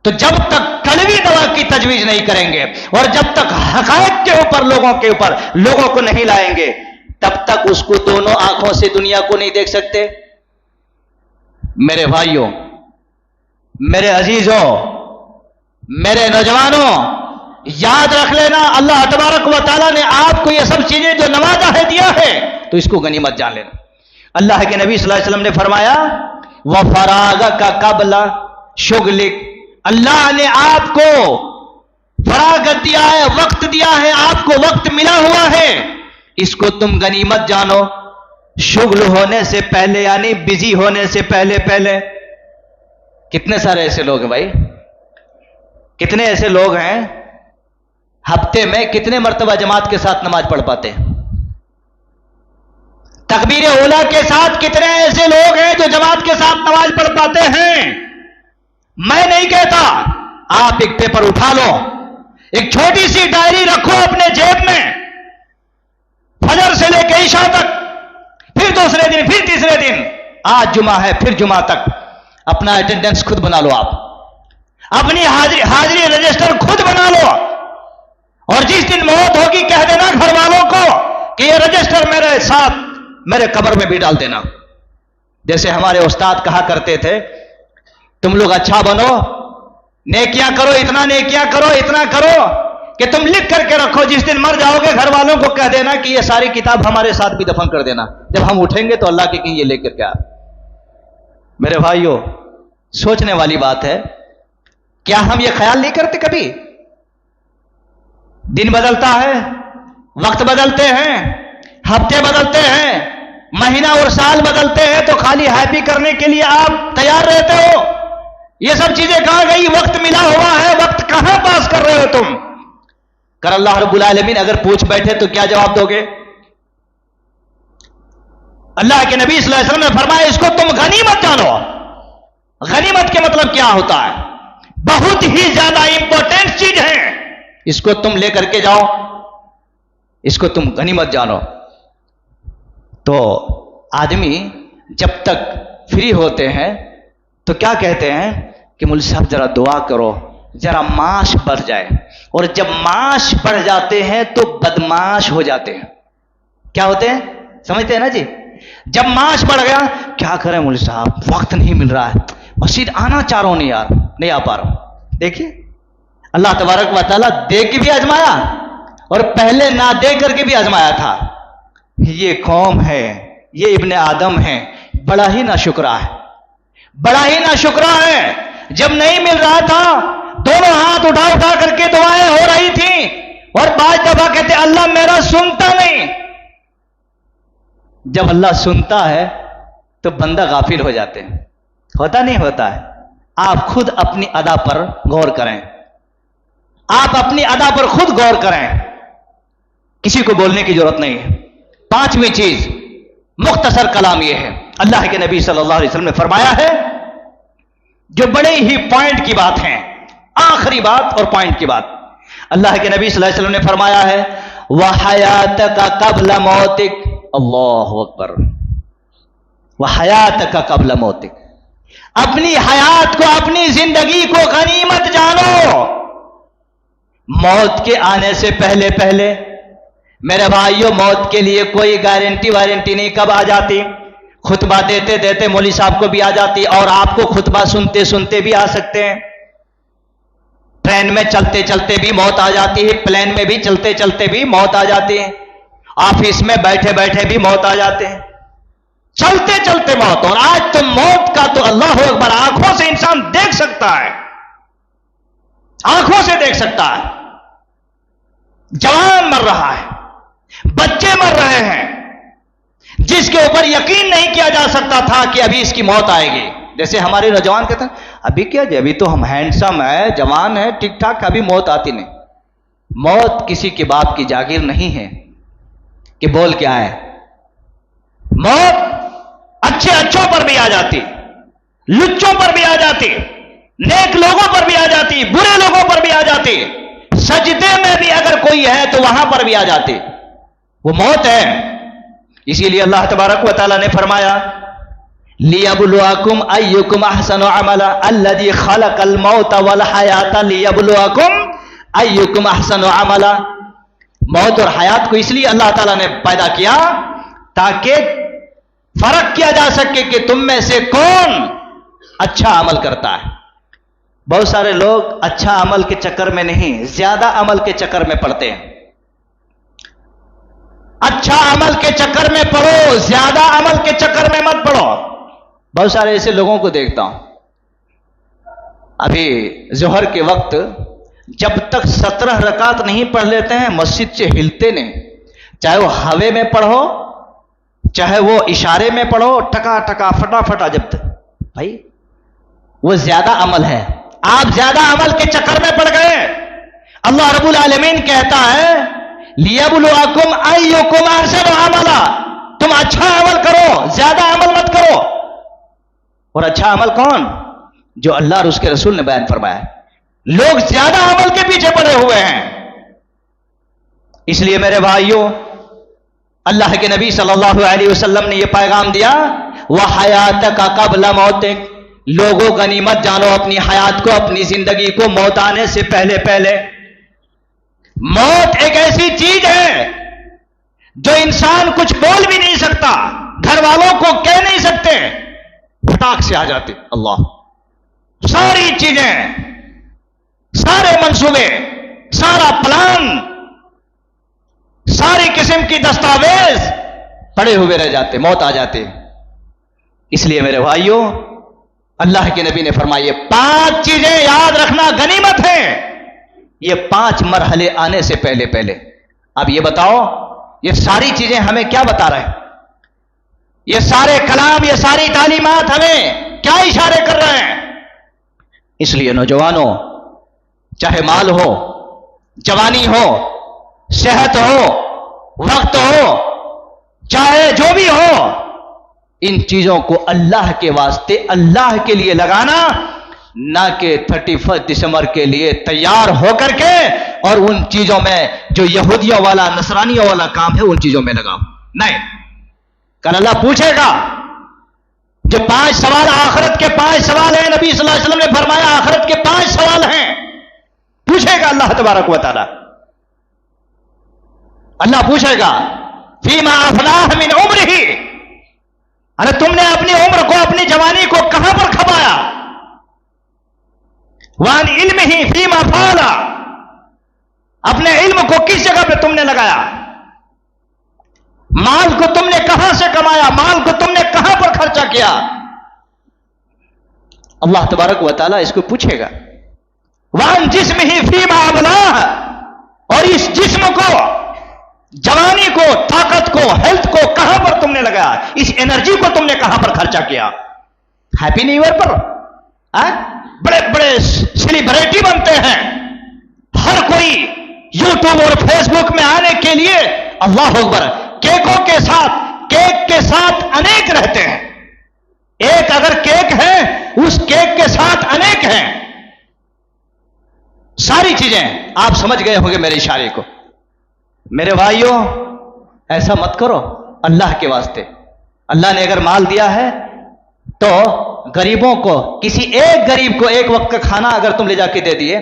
تو جب تک کڑوی دوا کی تجویز نہیں کریں گے اور جب تک حقائق کے اوپر لوگوں کو نہیں لائیں گے تب تک اس کو دونوں آنکھوں سے دنیا کو نہیں دیکھ سکتے. میرے بھائیوں، میرے عزیزوں، میرے نوجوانوں، یاد رکھ لینا اللہ تبارک و تعالیٰ نے آپ کو یہ سب چیزیں جو نوازا ہے دیا ہے تو اس کو غنیمت جان لینا. اللہ کے نبی صلی اللہ علیہ وسلم نے فرمایا وَفَرَاغَكَ قَبْلَ شُغْلِكَ. اللہ نے آپ کو فراغت دیا ہے، وقت دیا ہے، آپ کو وقت ملا ہوا ہے، اس کو تم غنیمت جانو. شغل ہونے سے پہلے یعنی بزی ہونے سے پہلے پہلے. کتنے سارے ایسے لوگ ہیں بھائی، کتنے ایسے لوگ ہیں ہفتے میں کتنے مرتبہ جماعت کے ساتھ نماز پڑھ پاتے ہیں؟ تکبیر اولیٰ کے ساتھ کتنے ایسے لوگ ہیں جو جماعت کے ساتھ نماز پڑھ پاتے ہیں؟ میں نہیں کہتا، آپ ایک پیپر اٹھا لو، ایک چھوٹی سی ڈائری رکھو اپنے جیب میں، فجر سے لے کے عشاء تک، پھر دوسرے دن، پھر تیسرے دن، آج جمعہ ہے پھر جمعہ تک اپنا اٹینڈنس خود بنا لو. آپ اپنی حاضری رجسٹر خود بنا لو، اور جس دن موت ہوگی کہہ دینا گھر والوں کو کہ یہ رجسٹر میرے ساتھ میرے قبر میں بھی ڈال دینا. جیسے ہمارے استاد کہا کرتے تھے تم لوگ اچھا بنو، نیکیاں کرو، اتنا نیکیاں کرو، اتنا کرو کہ تم لکھ کر کے رکھو، جس دن مر جاؤ گے گھر والوں کو کہہ دینا کہ یہ ساری کتاب ہمارے ساتھ بھی دفن کر دینا، جب ہم اٹھیں گے تو اللہ کے کہیں یہ لے کر کے آ. میرے بھائیوں، سوچنے والی بات ہے، کیا ہم یہ خیال نہیں کرتے کبھی؟ دن بدلتا ہے، وقت بدلتے ہیں، ہفتے بدلتے ہیں، مہینہ اور سال بدلتے ہیں، تو خالی ہیپی کرنے کے لیے آپ تیار رہتے ہو. یہ سب چیزیں کہاں گئی؟ وقت ملا ہوا ہے، وقت کہاں پاس کر رہے ہو تم؟ کر اللہ رب العالمین اگر پوچھ بیٹھے تو کیا جواب دو گے؟ اللہ کے نبی صلی اللہ علیہ وسلم نے فرمایا اس کو تم غنیمت جانو. غنیمت کے مطلب کیا ہوتا ہے؟ بہت ہی زیادہ امپورٹنٹ چیز ہے، اس کو تم لے کر کے جاؤ، اس کو تم غنیمت جانو. تو آدمی جب تک فری ہوتے ہیں تو کیا کہتے ہیں کہ مولوی صاحب ذرا دعا کرو ذرا معاش بڑھ جائے، اور جب معاش بڑھ جاتے ہیں تو بدمعاش ہو جاتے ہیں۔ کیا ہوتے ہیں سمجھتے ہیں نا جی؟ جب معاش بڑھ گیا کیا کریں مولوی صاحب وقت نہیں مل رہا ہے، مسجد آنا چاہ رہا ہوں نہیں یار نہیں آ پا رہا ہوں۔ دیکھیے اللہ تبارک و تعالیٰ دے کے بھی آزمایا اور پہلے نہ دے کر کے بھی آزمایا تھا۔ یہ قوم ہے، یہ ابن آدم ہے، بڑا ہی ناشکرا ہے، بڑا ہی ناشکرا ہے۔ جب نہیں مل رہا تھا دونوں ہاتھ اٹھا اٹھا کر کے دعائیں ہو رہی تھیں، اور بعض دفعہ کہتے اللہ میرا سنتا نہیں۔ جب اللہ سنتا ہے تو بندہ غافل ہو جاتے ہیں، ہوتا نہیں ہوتا ہے؟ آپ خود اپنی ادا پر غور کریں، آپ اپنی ادا پر خود غور کریں، کسی کو بولنے کی ضرورت نہیں ہے۔ پانچویں چیز مختصر کلام یہ ہے، اللہ کے نبی صلی اللہ علیہ وسلم نے فرمایا ہے جو بڑے ہی پوائنٹ کی بات ہیں، آخری بات اور پوائنٹ کی بات۔ اللہ کے نبی صلی اللہ علیہ وسلم نے فرمایا ہے وَحَيَاتَكَ قَبْلَ مَوْتِكَ، اللہ اکبر، وَحَيَاتَكَ قَبْلَ مَوْتِكَ، اپنی حیات کو اپنی زندگی کو غنیمت جانو موت کے آنے سے پہلے پہلے۔ میرے بھائیوں موت کے لیے کوئی گارنٹی وارنٹی نہیں کب آ جاتی، خطبہ دیتے دیتے مولوی صاحب کو بھی آ جاتی، اور آپ کو خطبہ سنتے سنتے بھی آ سکتے ہیں، ٹرین میں چلتے چلتے بھی موت آ جاتی ہے، پلین میں بھی چلتے چلتے بھی موت آ جاتی ہے، آفس میں بیٹھے بیٹھے بھی موت آ جاتے ہیں، چلتے چلتے موت۔ اور آج تو موت کا تو اللہ اکبر آنکھوں سے انسان دیکھ سکتا ہے، آنکھوں سے دیکھ سکتا ہے، جوان مر رہا ہے، بچے مر رہے ہیں، جس کے اوپر یقین نہیں کیا جا سکتا تھا کہ ابھی اس کی موت آئے گی۔ جیسے ہمارے نوجوان کہتے ہیں ابھی کیا جی ابھی تو ہم ہینڈسم ہے، جوان ہے، ٹھیک ٹھاک، ابھی موت آتی نہیں۔ موت کسی کے باپ کی جاگیر نہیں ہے کہ بول کے آئے، موت اچھے اچھوں پر بھی آ جاتی، لچوں پر بھی آ جاتی، نیک لوگوں پر بھی آ جاتی، برے لوگوں پر بھی آ جاتی، سجدے میں بھی اگر کوئی ہے تو وہاں پر بھی آ جاتی، وہ موت ہے۔ اسی لیے اللہ تبارک و تعالیٰ نے فرمایا لِيَبْلُوَكُمْ أَيُّكُمْ أَحْسَنُ عَمَلًا الَّذِي خَلَقَ الْمَوْتَ وَالْحَيَاةَ لِيَبْلُوَكُمْ أَيُّكُمْ أَحْسَنُ عَمَلًا۔ موت اور حیات کو اس لیے اللہ تعالیٰ نے پیدا کیا تاکہ فرق کیا جا سکے کہ تم میں سے کون اچھا عمل کرتا ہے۔ بہت سارے لوگ اچھا عمل کے چکر میں نہیں، زیادہ عمل کے چکر میں پڑتے ہیں۔ اچھا عمل کے چکر میں پڑھو، زیادہ عمل کے چکر میں مت پڑھو۔ بہت سارے ایسے لوگوں کو دیکھتا ہوں، ابھی ظہر کے وقت جب تک 17 رکعت نہیں پڑھ لیتے ہیں مسجد سے ہلتے نہیں، چاہے وہ ہوے میں پڑھو چاہے وہ اشارے میں پڑھو، ٹکا ٹکا فٹا فٹا، جب تک بھائی وہ زیادہ عمل ہے، آپ زیادہ عمل کے چکر میں پڑ گئے۔ اللہ رب العالمین کہتا ہے لِيَبْلُوَكُمْ أَيُّكُمْ أَحْسَنُ عَمَلًا، تم اچھا عمل کرو، زیادہ عمل مت کرو۔ اور اچھا عمل کون؟ جو اللہ اور اس کے رسول نے بیان فرمایا ہے۔ لوگ زیادہ عمل کے پیچھے پڑے ہوئے ہیں۔ اس لیے میرے بھائیوں اللہ کے نبی صلی اللہ علیہ وسلم نے یہ پیغام دیا وَحَيَاتَكَ قَبْلَ مَوْتِكَ، لوگوں غنیمت جانو اپنی حیات کو، اپنی زندگی کو موت آنے سے پہلے پہلے۔ موت ایک ایسی چیز ہے جو انسان کچھ بول بھی نہیں سکتا، گھر والوں کو کہہ نہیں سکتے، پھٹاک سے آ جاتی۔ اللہ، ساری چیزیں، سارے منصوبے، سارا پلان، ساری قسم کی دستاویز پڑے ہوئے رہ جاتے، موت آ جاتے۔ اس لیے میرے بھائیوں اللہ کے نبی نے فرمایا 5 چیزیں یاد رکھنا غنیمت ہے، یہ 5 مرحلے آنے سے پہلے پہلے۔ اب یہ بتاؤ یہ ساری چیزیں ہمیں کیا بتا رہے ہیں؟ یہ سارے کلام، یہ ساری تعلیمات ہمیں کیا اشارے کر رہے ہیں؟ اس لیے نوجوانوں، چاہے مال ہو، جوانی ہو، صحت ہو، وقت ہو، چاہے جو بھی ہو، ان چیزوں کو اللہ کے واسطے، اللہ کے لیے لگانا، نہ کہ 31 دسمبر کے لیے تیار ہو کر کے اور ان چیزوں میں جو یہودیوں والا، نصرانیوں والا کام ہے ان چیزوں میں لگاؤ۔ نہیں، کل اللہ پوچھے گا جو 5 سوال آخرت کے 5 سوال ہیں، نبی صلی اللہ علیہ وسلم نے فرمایا آخرت کے 5 سوال ہیں، پوچھے گا اللہ تبارک و تعالی. اللہ پوچھے گا فیما افلاح من عمرہ، ارے تم نے اپنی عمر کو، اپنی جوانی کو کہاں پر کھپایا؟ وان علمہ فیما فعل، اپنے علم کو کس جگہ پہ تم نے لگایا؟ مال کو تم نے کہاں سے کمایا؟ مال کو تم نے کہاں پر خرچہ کیا؟ اللہ تبارک و تعالیٰ اس کو پوچھے گا. وان جسمہ فیما ابلاہ، اور اس جسم کو، جوانی کو، طاقت کو، ہیلتھ کو کہاں پر تم نے لگایا؟ اس انرجی کو تم نے کہاں پر خرچہ کیا؟ ہیپی نیو ایئر پر بڑے بڑے سیلیبریٹی بنتے ہیں، ہر کوئی یوٹیوب اور فیس بک میں آنے کے لیے اللہ اکبر کیکوں کے ساتھ، کیک کے ساتھ انیک رہتے ہیں. ایک اگر کیک ہے، اس کیک کے ساتھ انیک ہیں. ساری چیزیں آپ سمجھ گئے ہوں گے میرے اشارے کو. میرے بھائیوں ایسا مت کرو اللہ کے واسطے. اللہ نے اگر مال دیا ہے تو غریبوں کو، کسی ایک غریب کو ایک وقت کا کھانا اگر تم لے جا کے دے دیے،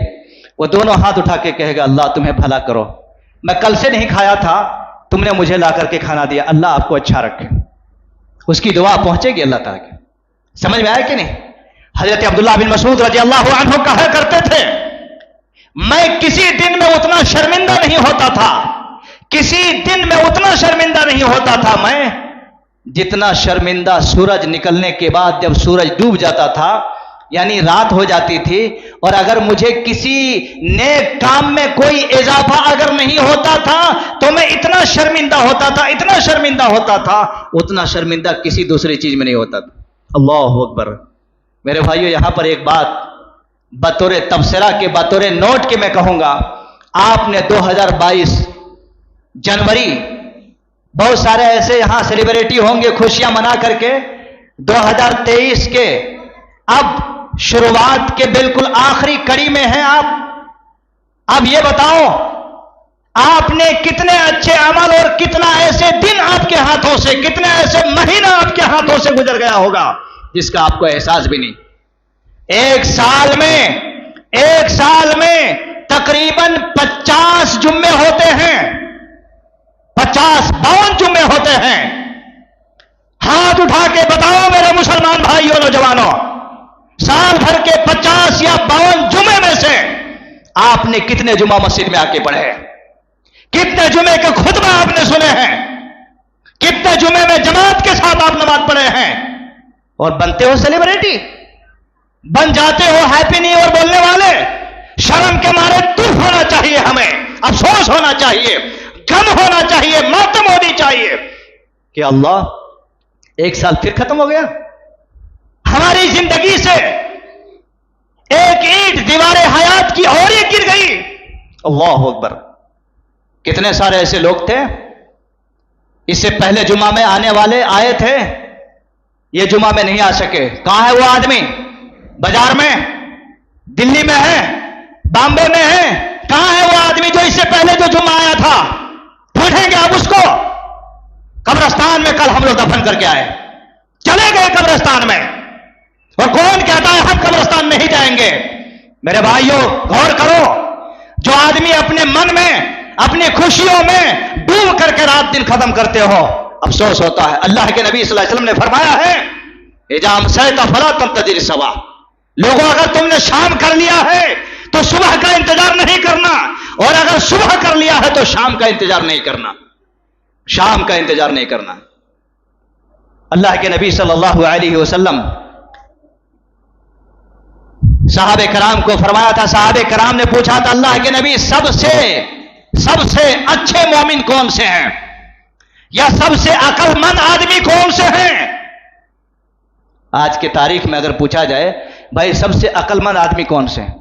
وہ دونوں ہاتھ اٹھا کے کہے گا اللہ تمہیں بھلا کرو، میں کل سے نہیں کھایا تھا، تم نے مجھے لا کر کے کھانا دیا، اللہ آپ کو اچھا رکھے. اس کی دعا پہنچے گی اللہ تعالیٰ کی. سمجھ میں آیا کہ نہیں؟ حضرت عبداللہ بن مسعود رضی اللہ عنہ کہا کرتے تھے میں کسی دن میں اتنا شرمندہ نہیں ہوتا تھا، کسی دن میں اتنا شرمندہ نہیں ہوتا تھا میں جتنا شرمندہ سورج نکلنے کے بعد جب سورج ڈوب جاتا تھا، یعنی رات ہو جاتی تھی، اور اگر مجھے کسی نیک کام میں کوئی اضافہ اگر نہیں ہوتا تھا تو میں اتنا شرمندہ ہوتا تھا، اتنا شرمندہ ہوتا تھا، اتنا شرمندہ کسی دوسری چیز میں نہیں ہوتا تھا. اللہ اکبر. میرے بھائیو یہاں پر ایک بات بطور تبصرہ کے، بطور نوٹ کے میں کہوں گا. آپ نے 2022 جنوری، بہت سارے ایسے یہاں سیلیبریٹی ہوں گے خوشیاں منا کر کے، 2023 کے اب شروعات کے بالکل آخری کڑی میں ہیں آپ. اب یہ بتاؤ آپ نے کتنے اچھے عمل اور کتنا ایسے دن آپ کے ہاتھوں سے، کتنے ایسے مہینہ آپ کے ہاتھوں سے گزر گیا ہوگا جس کا آپ کو احساس بھی نہیں. ایک سال میں تقریباً 50 جمعے ہوتے ہیں، 52 جمعے ہوتے ہیں. ہاتھ اٹھا کے بتاؤ میرے مسلمان بھائیوں، نوجوانوں، سال بھر کے 50 یا 52 جمعے میں سے آپ نے کتنے جمعہ مسجد میں آ کے پڑھے؟ کتنے جمعے کے خطبہ آپ نے سنے ہیں؟ کتنے جمعے میں جماعت کے ساتھ آپ نماز پڑھے ہیں؟ اور بنتے ہو سیلیبریٹی، بن جاتے ہو ہیپی نیو ایئر بولنے والے. شرم کے مارے دکھ ہونا چاہیے، ہمیں افسوس ہونا چاہیے، غم ہونا چاہیے، ماتم ہونی چاہیے کہ اللہ ایک سال پھر ختم ہو گیا. ہماری زندگی سے ایک اینٹ دیوار حیات کی اور ایک گر گئی. اللہ اکبر. کتنے سارے ایسے لوگ تھے اس سے پہلے جمعہ میں آنے والے آئے تھے، یہ جمعہ میں نہیں آ سکے. کہاں ہے وہ آدمی؟ بازار میں، دلی میں ہے، بامبے میں ہے. کہاں ہے وہ آدمی جو اس سے پہلے جو جمعہ آیا تھا؟ ڈھونڈیں گے آپ اس کو. قبرستان میں کل ہم لوگ دفن کر کے آئے، چلے گئے قبرستان میں، اور کون کہتا ہے ہم قبرستان نہیں جائیں گے؟ میرے بھائیوں غور کرو، جو آدمی اپنے من میں، اپنی خوشیوں میں ڈوب کر کے رات دن ختم کرتے ہو، افسوس ہوتا ہے. اللہ کے نبی صلی اللہ علیہ وسلم نے فرمایا ہے اذا امسیت فلا تنتظر الصباح، لوگوں اگر تم نے شام کر لیا ہے تو صبح کا انتظار نہیں کرنا، اور اگر صبح کر لیا ہے تو شام کا انتظار نہیں کرنا، شام کا انتظار نہیں کرنا. اللہ کے نبی صلی اللہ علیہ وسلم صحابہ کرام کو فرمایا تھا، صحابہ کرام نے پوچھا تھا اللہ کے نبی سب سے اچھے مومن کون سے ہیں، یا سب سے عقل مند آدمی کون سے ہیں؟ آج کے تاریخ میں اگر پوچھا جائے بھائی سب سے عقل مند آدمی کون سے ہیں؟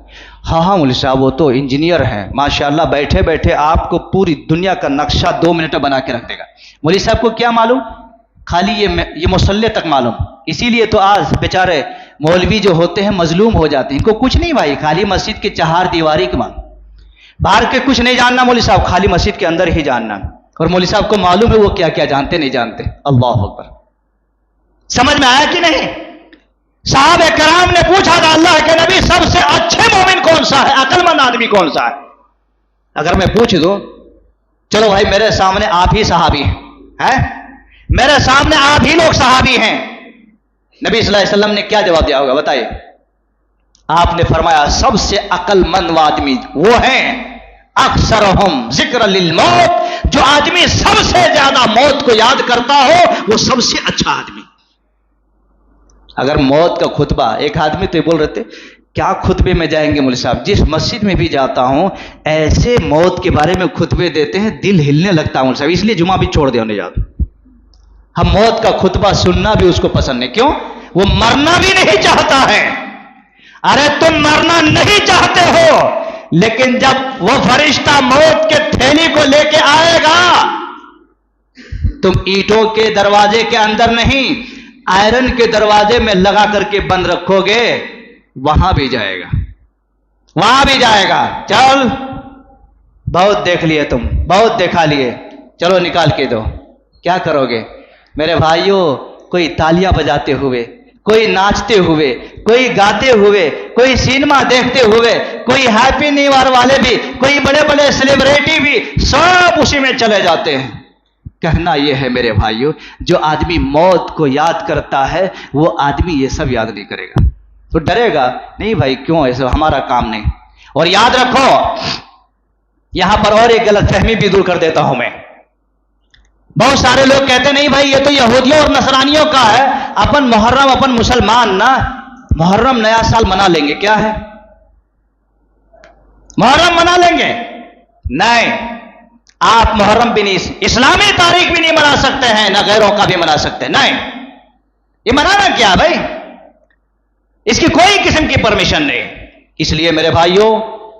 ہاں مولوی صاحب وہ تو انجینئر ہیں، ماشاءاللہ بیٹھے بیٹھے آپ کو پوری دنیا کا نقشہ 2 منٹ میں بنا کے رکھ دے گا. مولوی صاحب کو کیا معلوم؟ خالی یہ مسلح تک معلوم. اسی لیے تو آج بیچارے مولوی جو ہوتے ہیں مظلوم ہو جاتے ہیں. ان کو کچھ نہیں بھائی، خالی مسجد کے 4 دیواری کے معلوم، باہر کے کچھ نہیں جاننا مولوی صاحب، خالی مسجد کے اندر ہی جاننا. اور مولوی صاحب کو معلوم ہے وہ کیا کیا جانتے نہیں جانتے. اللہ اکبر. سمجھ میں آیا کہ نہیں؟ صحابہ کرام نے پوچھا تھا اللہ کے نبی سب سے اچھے مومن کون سا ہے، عقل مند آدمی کون سا ہے؟ اگر میں پوچھ دوں چلو بھائی میرے سامنے آپ ہی صحابی ہیں، میرے سامنے آپ ہی لوگ صحابی ہیں، نبی صلی اللہ علیہ وسلم نے کیا جواب دیا ہوگا بتائیے؟ آپ نے فرمایا سب سے عقل مند آدمی وہ ہیں اکثرہم ذکر للموت، جو آدمی سب سے زیادہ موت کو یاد کرتا ہو وہ سب سے اچھا آدمی۔ اگر موت کا خطبہ، ایک آدمی تو یہ بول رہے تھے کیا خطبے میں جائیں گے مولوی صاحب، جس مسجد میں بھی جاتا ہوں ایسے موت کے بارے میں خطبے دیتے ہیں دل ہلنے لگتا ہے مولوی صاحب، اس لیے جمعہ بھی چھوڑ دیا نہیں جاتا۔ ہم موت کا خطبہ سننا بھی اس کو پسند نہیں، کیوں؟ وہ مرنا بھی نہیں چاہتا ہے۔ ارے تم مرنا نہیں چاہتے ہو، لیکن جب وہ فرشتہ موت کے تھیلی کو لے کے آئے گا تم اینٹوں کے دروازے کے اندر نہیں، آئرن کے دروازے میں لگا کر کے بند رکھو گے، وہاں بھی جائے گا، وہاں بھی جائے گا۔ چل بہت دیکھ لیے تم، بہت دیکھا لیے، چلو نکال کے دو۔ کیا کرو گے میرے بھائیوں؟ کوئی تالیاں بجاتے ہوئے، کوئی ناچتے ہوئے، کوئی گاتے ہوئے، کوئی سینما دیکھتے ہوئے، کوئی ہیپی نیو ایئر والے بھی، کوئی بڑے بڑے سیلیبریٹی بھی، سب اسی میں چلے جاتے ہیں۔ کہنا یہ ہے میرے بھائیوں جو آدمی موت کو یاد کرتا ہے وہ آدمی یہ سب یاد نہیں کرے گا، تو ڈرے گا نہیں بھائی کیوں، ایسا ہمارا کام نہیں۔ اور یاد رکھو یہاں پر اور ایک غلط فہمی بھی دور کر دیتا ہوں میں۔ بہت سارے لوگ کہتے نہیں بھائی یہ تو یہودیوں اور نصرانیوں کا ہے، اپن محرم، اپن مسلمان نا محرم نیا سال منا لیں گے، کیا ہے محرم منا لیں گے؟ نہیں، آپ محرم بھی نہیں، اسلامی تاریخ بھی نہیں منا سکتے ہیں، نہ غیروں کا بھی منا سکتے ہیں۔ نہیں، یہ منانا کیا بھائی؟ اس کی کوئی قسم کی پرمیشن نہیں۔ اس لیے میرے بھائیوں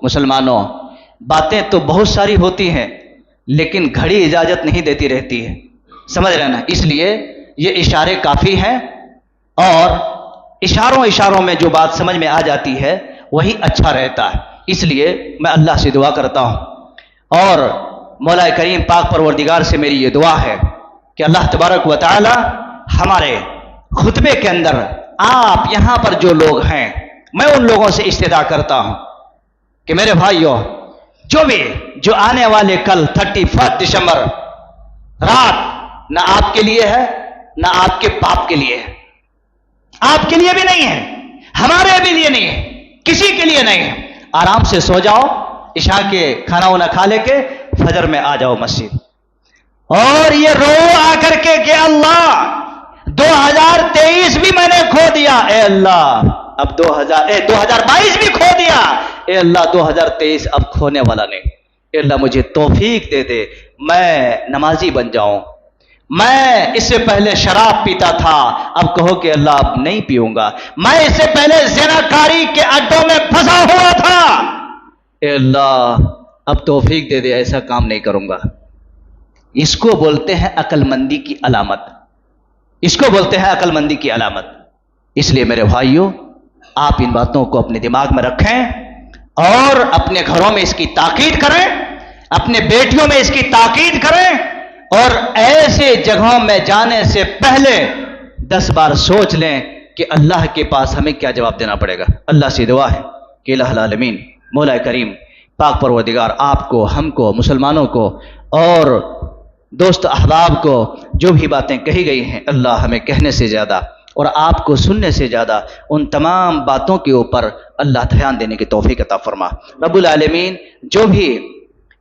مسلمانوں، باتیں تو بہت ساری ہوتی ہیں لیکن گھڑی اجازت نہیں دیتی رہتی ہے، سمجھ رہے نا؟ اس لیے یہ اشارے کافی ہیں، اور اشاروں میں جو بات سمجھ میں آ جاتی ہے وہی اچھا رہتا ہے۔ اس لیے میں اللہ سے دعا کرتا ہوں، اور مولا کریم پاک پروردگار سے میری یہ دعا ہے کہ اللہ تبارک و تعالی ہمارے خطبے کے اندر آپ یہاں پر جو لوگ ہیں، میں ان لوگوں سے استدعا کرتا ہوں کہ میرے بھائیوں جو آنے والے کل 31 دسمبر رات نہ آپ کے لیے ہے نہ آپ کے باپ کے لیے ہے، آپ کے لیے بھی نہیں ہے، ہمارے بھی لیے نہیں ہے، کسی کے لیے نہیں ہے۔ آرام سے سو جاؤ، عشاء کے کھانا وانا کھا لے کے فجر میں آ جاؤ مسجد، اور یہ رو آ کر کے کہ اللہ 2023 بھی میں نے کھو دیا، اے اللہ اب 2022 بھی کھو دیا، اے اللہ 2023 اب کھونے والا نہیں، اے اللہ مجھے توفیق دے دے، میں نمازی بن جاؤں، میں اس سے پہلے شراب پیتا تھا اب کہو کہ اللہ اب نہیں پیوں گا، میں اس سے پہلے زناکاری کے اڈوں میں پھنسا ہوا تھا، اے اللہ اب توفیق دے دے ایسا کام نہیں کروں گا۔ اس کو بولتے ہیں عقل مندی کی علامت، اس کو بولتے ہیں عقل مندی کی علامت۔ اس لیے میرے بھائیوں آپ ان باتوں کو اپنے دماغ میں رکھیں اور اپنے گھروں میں اس کی تاکید کریں، اپنے بیٹیوں میں اس کی تاکید کریں، اور ایسے جگہوں میں جانے سے پہلے 10 بار سوچ لیں کہ اللہ کے پاس ہمیں کیا جواب دینا پڑے گا۔ اللہ سے دعا ہے کہ الہ العالمین مولا کریم پاک پروردگار آپ کو، ہم کو، مسلمانوں کو اور دوست احباب کو جو بھی باتیں کہی گئی ہیں اللہ ہمیں کہنے سے زیادہ اور آپ کو سننے سے زیادہ ان تمام باتوں کے اوپر اللہ دھیان دینے کی توفیق عطا فرما۔ رب العالمین جو بھی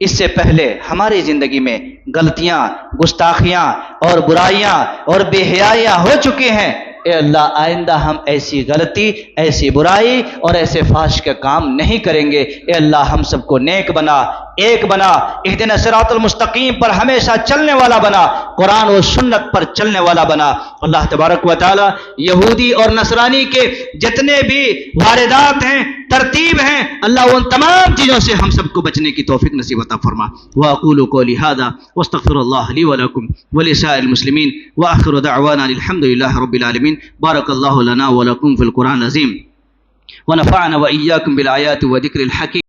اس سے پہلے ہماری زندگی میں غلطیاں، گستاخیاں اور برائیاں اور بے حیائیاں ہو چکی ہیں، اے اللہ آئندہ ہم ایسی غلطی، ایسی برائی اور ایسے فحش کا کام نہیں کریں گے۔ اے اللہ ہم سب کو نیک بنا، ایک بنا، اہدنا صراط المستقیم پر ہمیشہ چلنے والا بنا، قرآن و سنت پر چلنے والا بنا۔ اللہ تبارک و تعالی یہودی اور نصرانی کے جتنے بھی واردات ہیں، ترتیب ہیں، اللہ ان تمام چیزوں سے ہم سب کو بچنے کی توفیق نصیب عطا فرما۔ واقول قولی ھذا واستغفر اللہ لی ولکم ولسائر المسلمین واخر دعوانا الحمد للہ رب العالمین۔ بارک اللہ لنا ولکم فی القرآن العظیم ونفعنا وإياكم بالآيات وذكر الحكيم۔